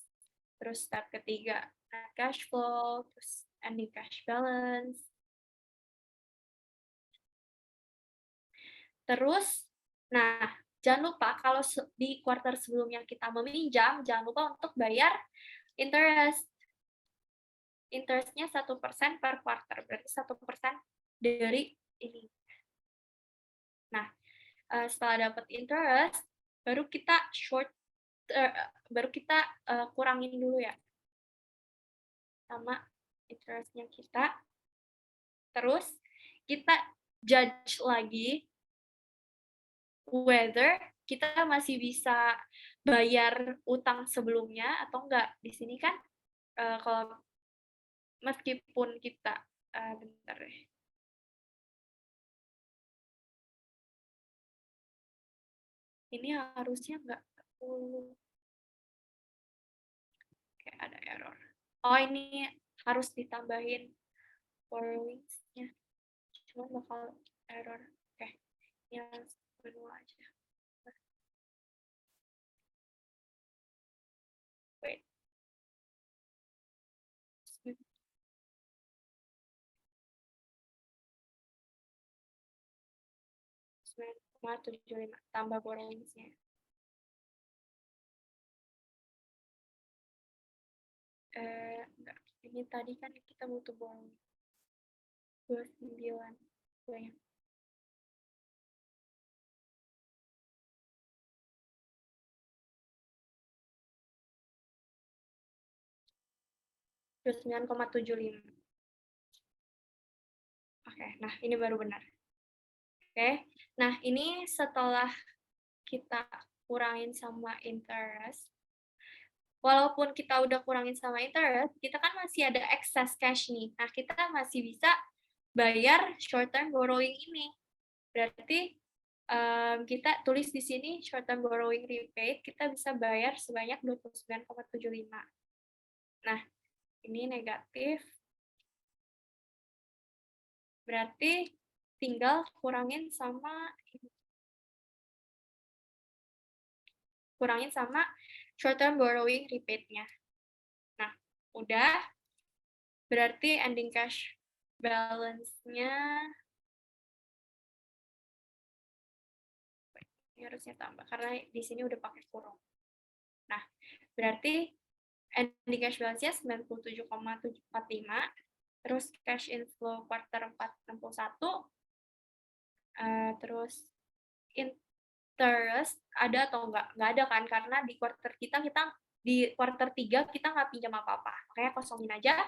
terus step ketiga net cash flow, terus ending cash balance. Terus, nah, jangan lupa kalau di quarter sebelumnya kita meminjam, jangan lupa untuk bayar interest. Interestnya 1% per quarter, berarti 1% dari ini. Nah, setelah dapat interest, baru kita kurangin dulu ya sama interest-nya kita. Terus kita judge lagi whether kita masih bisa bayar utang sebelumnya atau enggak. Di sini kan kalau meskipun kita bentar deh. Ini harusnya enggak 10. Kayak ada error. Oh, ini harus ditambahin borrowings-nya. Cuma bakal error. Oke, yang manual aja. Wait. 9,75 tambah borrowings-nya. Enggak. Ini tadi kan kita butuh borrowing 29. Banyak. 9,75. Oke, nah ini baru benar. Oke, nah ini setelah kita kurangin sama interest, walaupun kita udah kurangin sama interest, kita kan masih ada excess cash nih. Nah, kita masih bisa bayar short term borrowing ini. Berarti kita tulis di sini short term borrowing repaid, kita bisa bayar sebanyak 29,75. Nah, ini negatif. Berarti tinggal kurangin sama short term borrowing repaid-nya. Nah, udah. Berarti ending cash balance-nya ini harusnya tambah karena di sini udah pakai kurung. Nah, berarti ending cash balance-nya 97,745, terus cash inflow quarter 4 61, terus interest ada atau enggak? Enggak ada kan, karena di quarter 3 kita nggak pinjam apa-apa, makanya kosongin aja.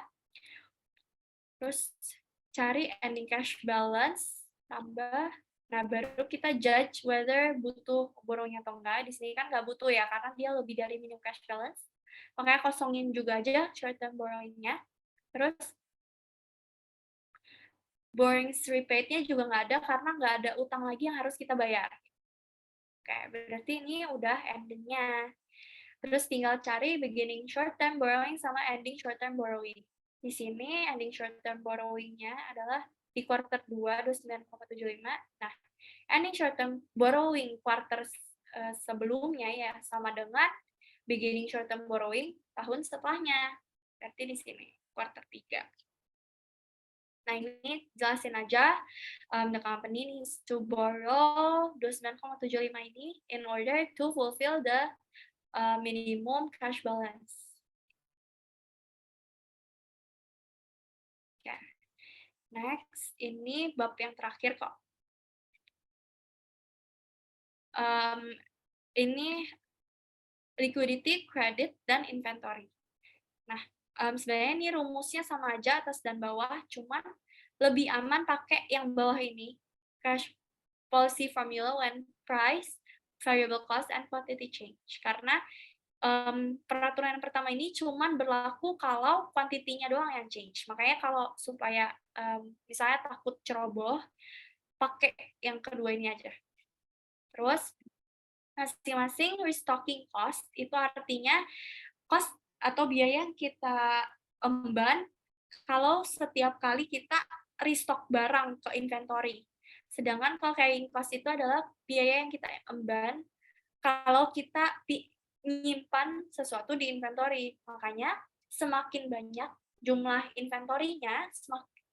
Terus cari ending cash balance tambah. Nah, baru kita judge whether butuh borrowing atau enggak. Di sini kan nggak butuh ya, karena dia lebih dari minimum cash balance. Makanya kosongin juga aja short term borrowing-nya. Terus borrowings repaid-nya juga nggak ada, karena nggak ada utang lagi yang harus kita bayar. Oke, berarti ini udah ending-nya. Terus tinggal cari beginning short term borrowing sama ending short term borrowing. Di sini ending short term borrowing-nya adalah di quarter 2, 29,75. Nah, ending short term borrowing quarter sebelumnya ya sama dengan beginning short term borrowing tahun setelahnya. Berarti di sini quarter 3. Nah, ini jelasin aja, the company needs to borrow 29,75 ini in order to fulfill the minimum cash balance. Okay. Next, ini bab yang terakhir kok. Ini liquidity, credit, dan inventory. Nah, sebenarnya ini rumusnya sama aja atas dan bawah, cuman lebih aman pakai yang bawah ini, cash policy formula when price, variable cost, and quantity change. Karena peraturan yang pertama ini cuman berlaku kalau kuantitinya doang yang change. Makanya kalau supaya misalnya takut ceroboh, pakai yang kedua ini aja. Terus masing-masing restocking cost itu artinya cost atau biaya yang kita emban kalau setiap kali kita restock barang ke inventory. Sedangkan kalau carrying cost itu adalah biaya yang kita emban kalau kita menyimpan sesuatu di inventory. Makanya semakin banyak jumlah inventory-nya,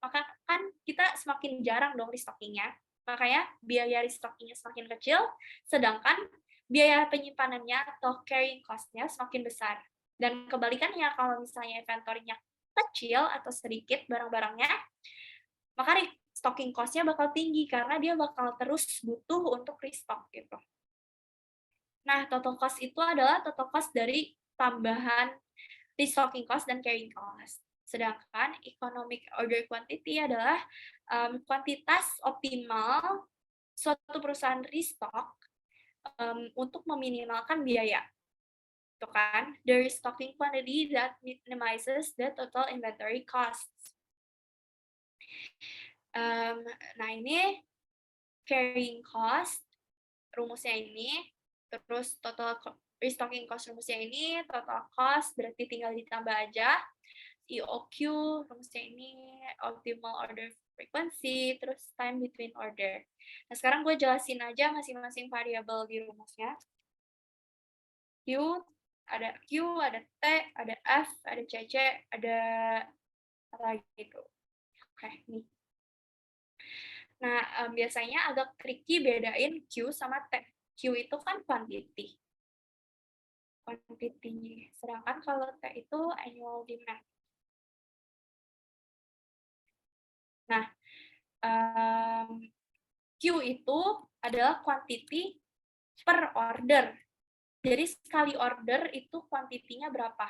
maka kan kita semakin jarang dong restocking-nya. Makanya biaya restocking-nya semakin kecil, sedangkan biaya penyimpanannya atau carrying cost-nya semakin besar. Dan kebalikannya, kalau misalnya inventory-nya kecil atau sedikit barang-barangnya, maka restocking cost-nya bakal tinggi karena dia bakal terus butuh untuk restock gitu. Nah, total cost itu adalah total cost dari tambahan restocking cost dan carrying cost. Sedangkan economic order quantity adalah kuantitas optimal suatu perusahaan restock untuk meminimalkan biaya. Itu kan, the restocking quantity that minimizes the total inventory costs. Nah, ini carrying cost, rumusnya ini, terus total restocking cost rumusnya ini, total cost berarti tinggal ditambah aja, EOQ rumusnya ini, optimal order frequency, terus time between order. Nah, sekarang gue jelasin aja masing-masing variabel di rumusnya. Q, ada T, ada F, ada CC, ada apa lagi itu. Oke, nih. Nah, biasanya agak tricky bedain Q sama T. Q itu kan quantity. Sedangkan kalau T itu annual demand. Nah, Q itu adalah quantity per order. Jadi sekali order itu kuantitinya berapa.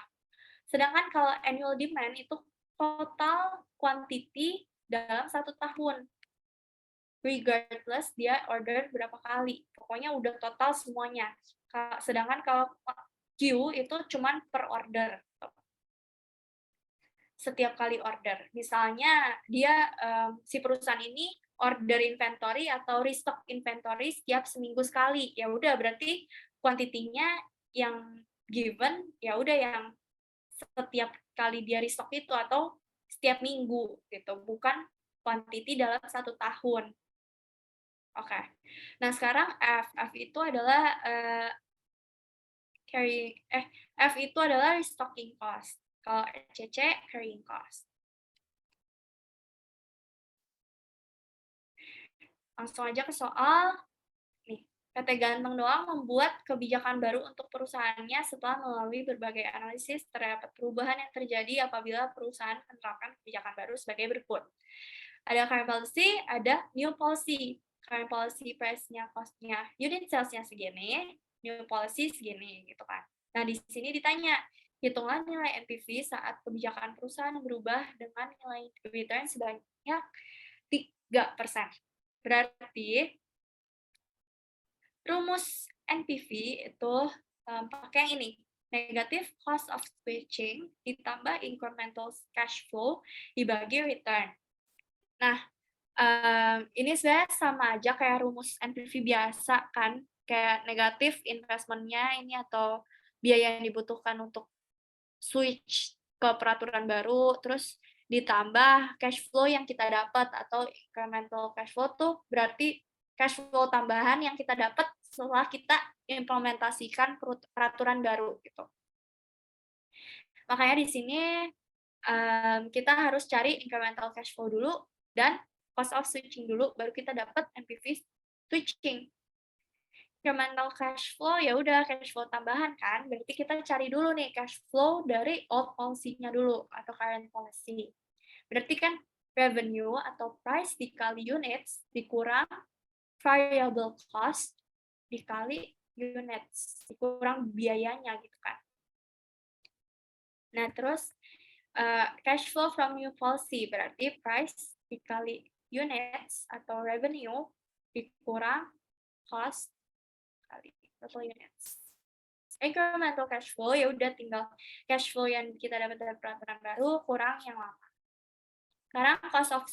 Sedangkan kalau annual demand itu total quantity dalam 1 tahun. Regardless dia order berapa kali. Pokoknya udah total semuanya. Sedangkan kalau Q itu cuman per order. Setiap kali order. Misalnya dia si perusahaan ini order inventory atau restock inventory setiap seminggu sekali. Ya udah berarti kuantitinya yang given ya udah yang setiap kali dia restock itu atau setiap minggu gitu, bukan quantity dalam 1 tahun. Oke. Nah, sekarang F itu adalah F itu adalah restocking cost. Kalau CC carrying cost. Langsung aja ke soal. Nih, PT Ganteng doang membuat kebijakan baru untuk perusahaannya setelah melalui berbagai analisis terdapat perubahan yang terjadi apabila perusahaan menerapkan kebijakan baru sebagai berikut. Ada current policy, ada new policy. Current policy price-nya, cost-nya, unit sales-nya segini, new policy segini gitu kan. Nah, di sini ditanya, hitunglah nilai NPV saat kebijakan perusahaan berubah dengan nilai return sebanyak 3%. Berarti rumus NPV itu pakai yang ini, negative cost of switching ditambah incremental cash flow dibagi return. Nah, ini sebenarnya sama aja kayak rumus NPV biasa kan, kayak negatif investment-nya ini atau biaya yang dibutuhkan untuk switch ke peraturan baru, terus ditambah cash flow yang kita dapat atau incremental cash flow tuh berarti cash flow tambahan yang kita dapat setelah kita implementasikan peraturan baru gitu. Makanya di sini kita harus cari incremental cash flow dulu dan cost of switching dulu, baru kita dapat NPV switching. Incremental cash flow ya udah cash flow tambahan kan, berarti kita cari dulu nih cash flow dari old policy-nya dulu atau current policy. Berarti kan revenue atau price dikali units dikurang variable cost dikali units, dikurang biayanya gitu kan. Nah, terus cash flow from new policy berarti price dikali units atau revenue dikurang cost kali total units. Incremental cash flow ya udah tinggal cash flow yang kita dapat dari peraturan baru kurang yang lama. Sekarang cost of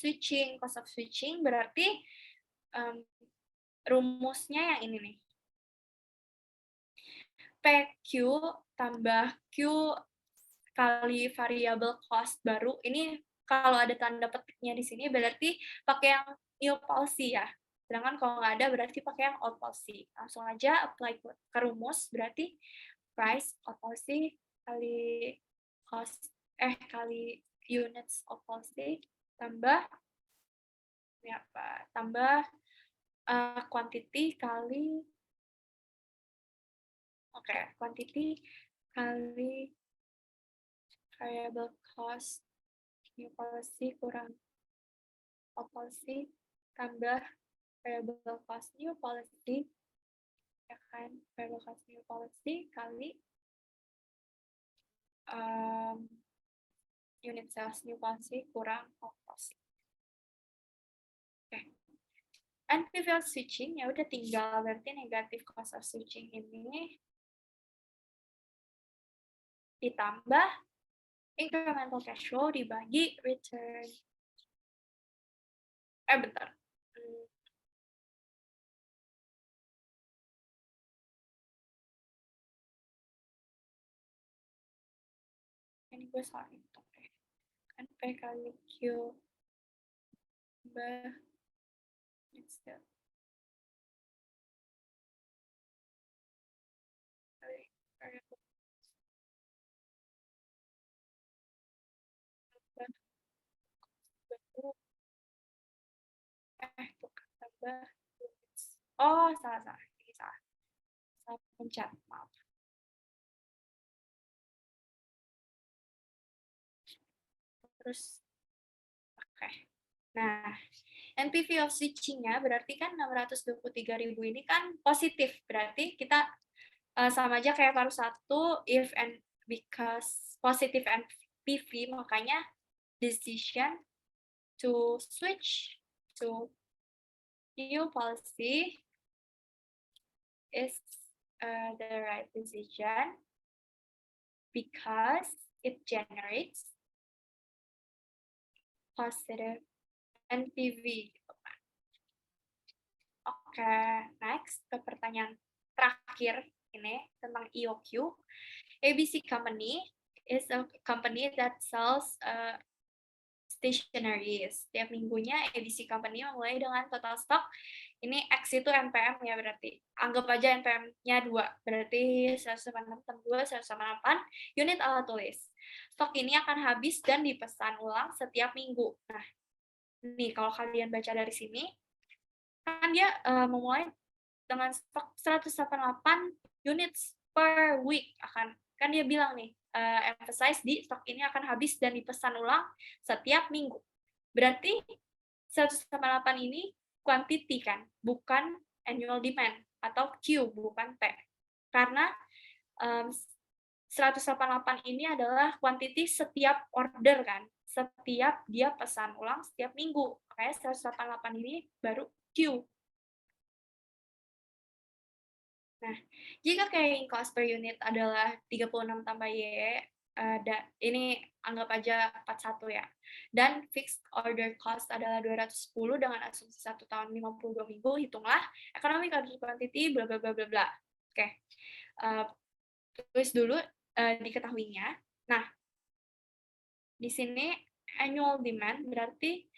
switching berarti rumusnya yang ini nih. PQ tambah Q kali variable cost baru. Ini kalau ada tanda petiknya di sini berarti pakai yang new policy ya. Sedangkan kalau nggak ada berarti pakai yang old policy. Langsung aja apply ke rumus, berarti price old policy kali cost kali units of policy tambah tambah quantity kali quantity kali variable cost new policy kurang old policy tambah variable cost new policy, ya kan, variable cost new policy kali unit sales new policy kurang old policy. Oke. And pivot switching ya udah tinggal berarti negatif cost of switching ini ditambah incremental cash flow dibagi return. Bentar. Ini gue salah hitung deh. Kan P kali Q tambah bukan tambah. Oh, salah. Ini salah. Salah pencet, maaf. Terus, oke. Nah, NPV of switching-nya berarti kan 623.000 ini kan positif. Berarti kita sama aja kayak paruh satu, if and because positive NPV, makanya decision to switch to new policy is the right decision because it generates positive NPV. Oke, next ke pertanyaan terakhir ini tentang EOQ. ABC Company is a company that sells stationaries. Setiap minggunya ABC Company memulai dengan total stok. Ini X itu NPM ya berarti. Anggap aja NPM-nya 2. Berarti 186 188 unit alat tulis. Stok ini akan habis dan dipesan ulang setiap minggu. Nah, nih kalau kalian baca dari sini, kan dia memulai dengan stok 188 units per week. Kan dia bilang nih, emphasize di stok ini akan habis dan dipesan ulang setiap minggu. Berarti 188 ini quantity kan, bukan annual demand, atau Q, bukan P. Karena 188 ini adalah quantity setiap order kan, setiap dia pesan ulang setiap minggu. Makanya 188 ini baru Q. Nah, jika carrying cost per unit adalah 36 tambah Y, ini anggap aja 41 ya. Dan fixed order cost adalah 210 dengan asumsi 1 tahun 52 minggu, hitunglah economic order quantity bla bla bla bla bla. Oke. Tulis dulu diketahuinya. Nah, di sini annual demand berarti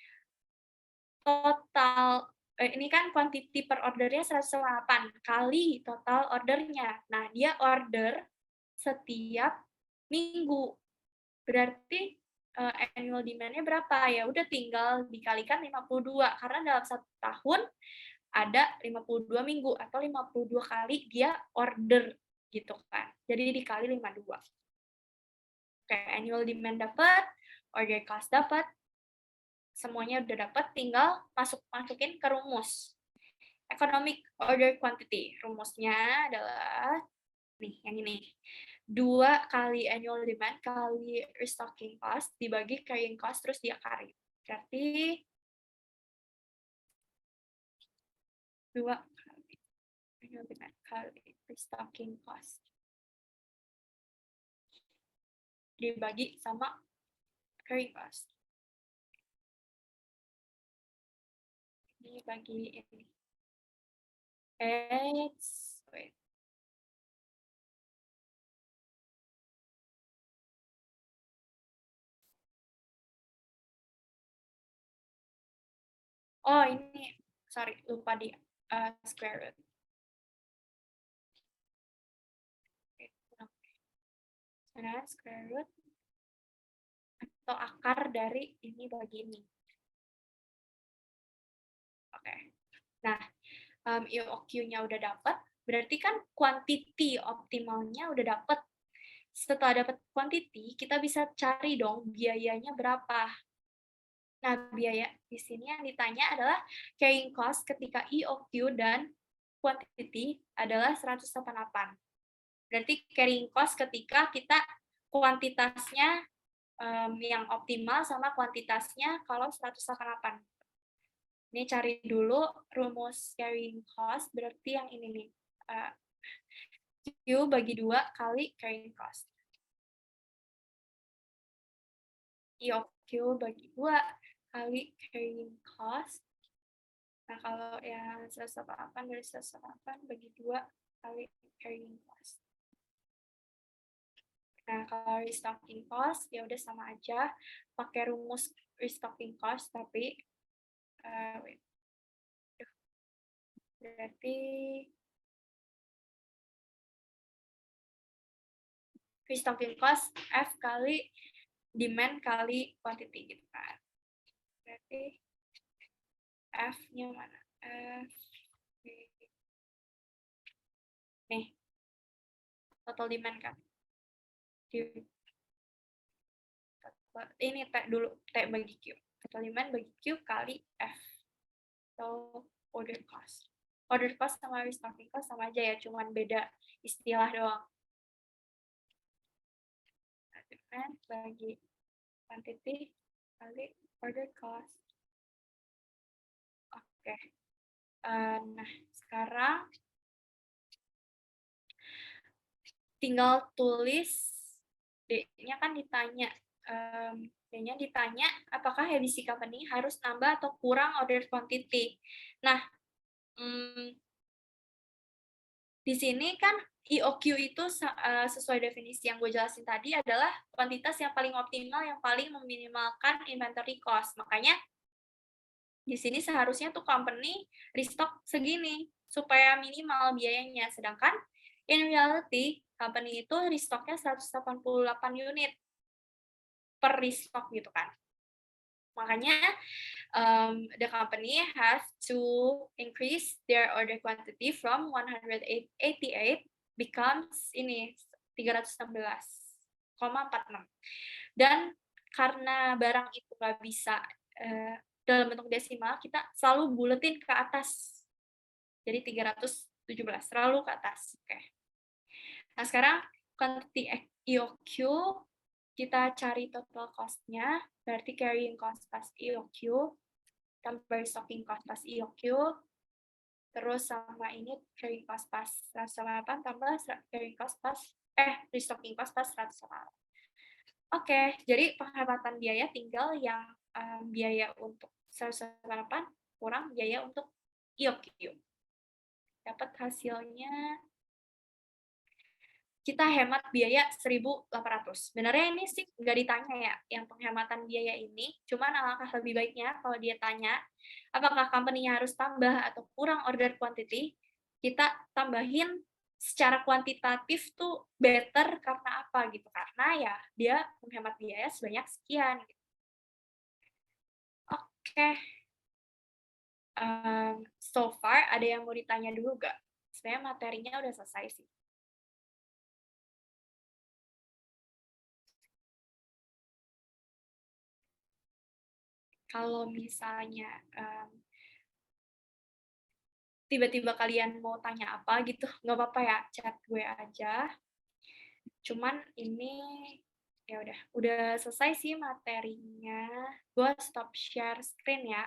total ini kan quantity per ordernya 108 kali total ordernya. Nah, dia order setiap minggu. Berarti annual demand-nya berapa? Ya udah tinggal dikalikan 52 karena dalam 1 tahun ada 52 minggu atau 52 kali dia order gitu kan. Jadi dikali 52. Oke, annual demand dapat, order cost dapat, semuanya udah dapat, tinggal masukin ke rumus. Economic order quantity. Rumusnya adalah nih, yang ini. 2 kali annual demand kali restocking cost dibagi carrying cost terus diakari. Berarti 2 kali annual demand kali restocking cost dibagi sama carrying cost. Ini bagi ini. Wait. Oh, ini sorry, lupa di square root. Karena square root atau akar dari ini bagi ini. Oke. Nah, EOQ-nya udah dapat, berarti kan quantity optimalnya udah dapat. Setelah dapat quantity, kita bisa cari dong biayanya berapa. Nah, biaya di sini yang ditanya adalah carrying cost ketika EOQ dan quantity adalah 188. Berarti carrying cost ketika kita kuantitasnya yang optimal sama kuantitasnya kalau 188. Ini cari dulu rumus carrying cost, berarti yang ini nih. Q bagi 2 kali carrying cost. EOQ bagi 2 kali carrying cost. Nah, kalau yang 188 dari 188 bagi 2 kali carrying cost. Nah, kalau restocking cost, ya udah sama aja. Pakai rumus restocking cost, tapi berarti restocking cost F kali demand kali quantity gitu kan. Berarti F-nya mana? F. Nih, total demand kan. Ini T dulu, T bagi Q. Total demand bagi Q kali F. Atau order cost. Order cost sama restocking cost sama aja ya, cuman beda istilah doang. Demand bagi quantity kali order cost. Oke. Nah, sekarang tinggal tulis D-nya kan ditanya. D-nya ditanya apakah ABC Company harus nambah atau kurang order quantity. Nah, di sini kan EOQ itu sesuai definisi yang gue jelasin tadi adalah kuantitas yang paling optimal, yang paling meminimalkan inventory cost. Makanya di sini seharusnya tuh company restock segini supaya minimal biayanya. Sedangkan in reality company itu restocknya 188 unit per restock gitu kan. Makanya the company has to increase their order quantity from 188 becomes ini 316,46. Dan karena barang itu nggak bisa dalam bentuk desimal, kita selalu buletin ke atas. Jadi 317, selalu ke atas. Oke. Nah, sekarang quantity EOQ, kita cari total cost-nya, berarti carrying cost plus EOQ, tambah restocking cost plus EOQ, terus sama ini carrying cost plus 108 tambah carrying cost plus restocking cost plus 108. Oke, jadi penghematan biaya tinggal yang biaya untuk 108 kurang biaya untuk EOQ. Dapat hasilnya kita hemat biaya 1.800. Sebenarnya ini sih nggak ditanya ya, yang penghematan biaya ini. Cuman alangkah lebih baiknya kalau dia tanya, apakah company-nya harus tambah atau kurang order quantity, kita tambahin secara kuantitatif tuh better karena apa gitu. Karena ya dia menghemat biaya sebanyak sekian. Oke. So far, ada yang mau ditanya dulu nggak? Sebenarnya materinya udah selesai sih. Kalau misalnya tiba-tiba kalian mau tanya apa gitu, nggak apa-apa ya, chat gue aja. Cuman ini ya udah selesai sih materinya. Gue stop share screen ya.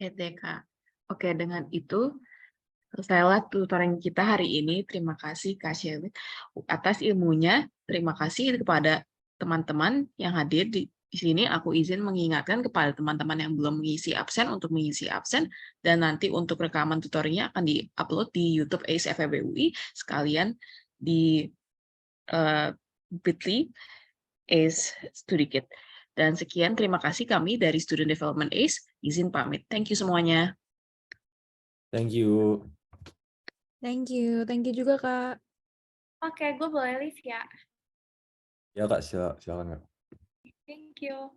Oke, Kak. Oke, dengan itu selesailah tutorial kita hari ini. Terima kasih Kak Shelly atas ilmunya. Terima kasih kepada teman-teman yang hadir di sini. Aku izin mengingatkan kepada teman-teman yang belum mengisi absen untuk mengisi absen, dan nanti untuk rekaman tutorialnya akan di-upload di YouTube ACE FEB UI, sekalian di Bitly ACE StudyKit. Dan sekian, terima kasih kami dari Student Development ACE. Izin pamit. Thank you semuanya. Thank you. Thank you juga Kak. Oke, gue boleh leave ya. Ya Kak, silakan Kak. Thank you.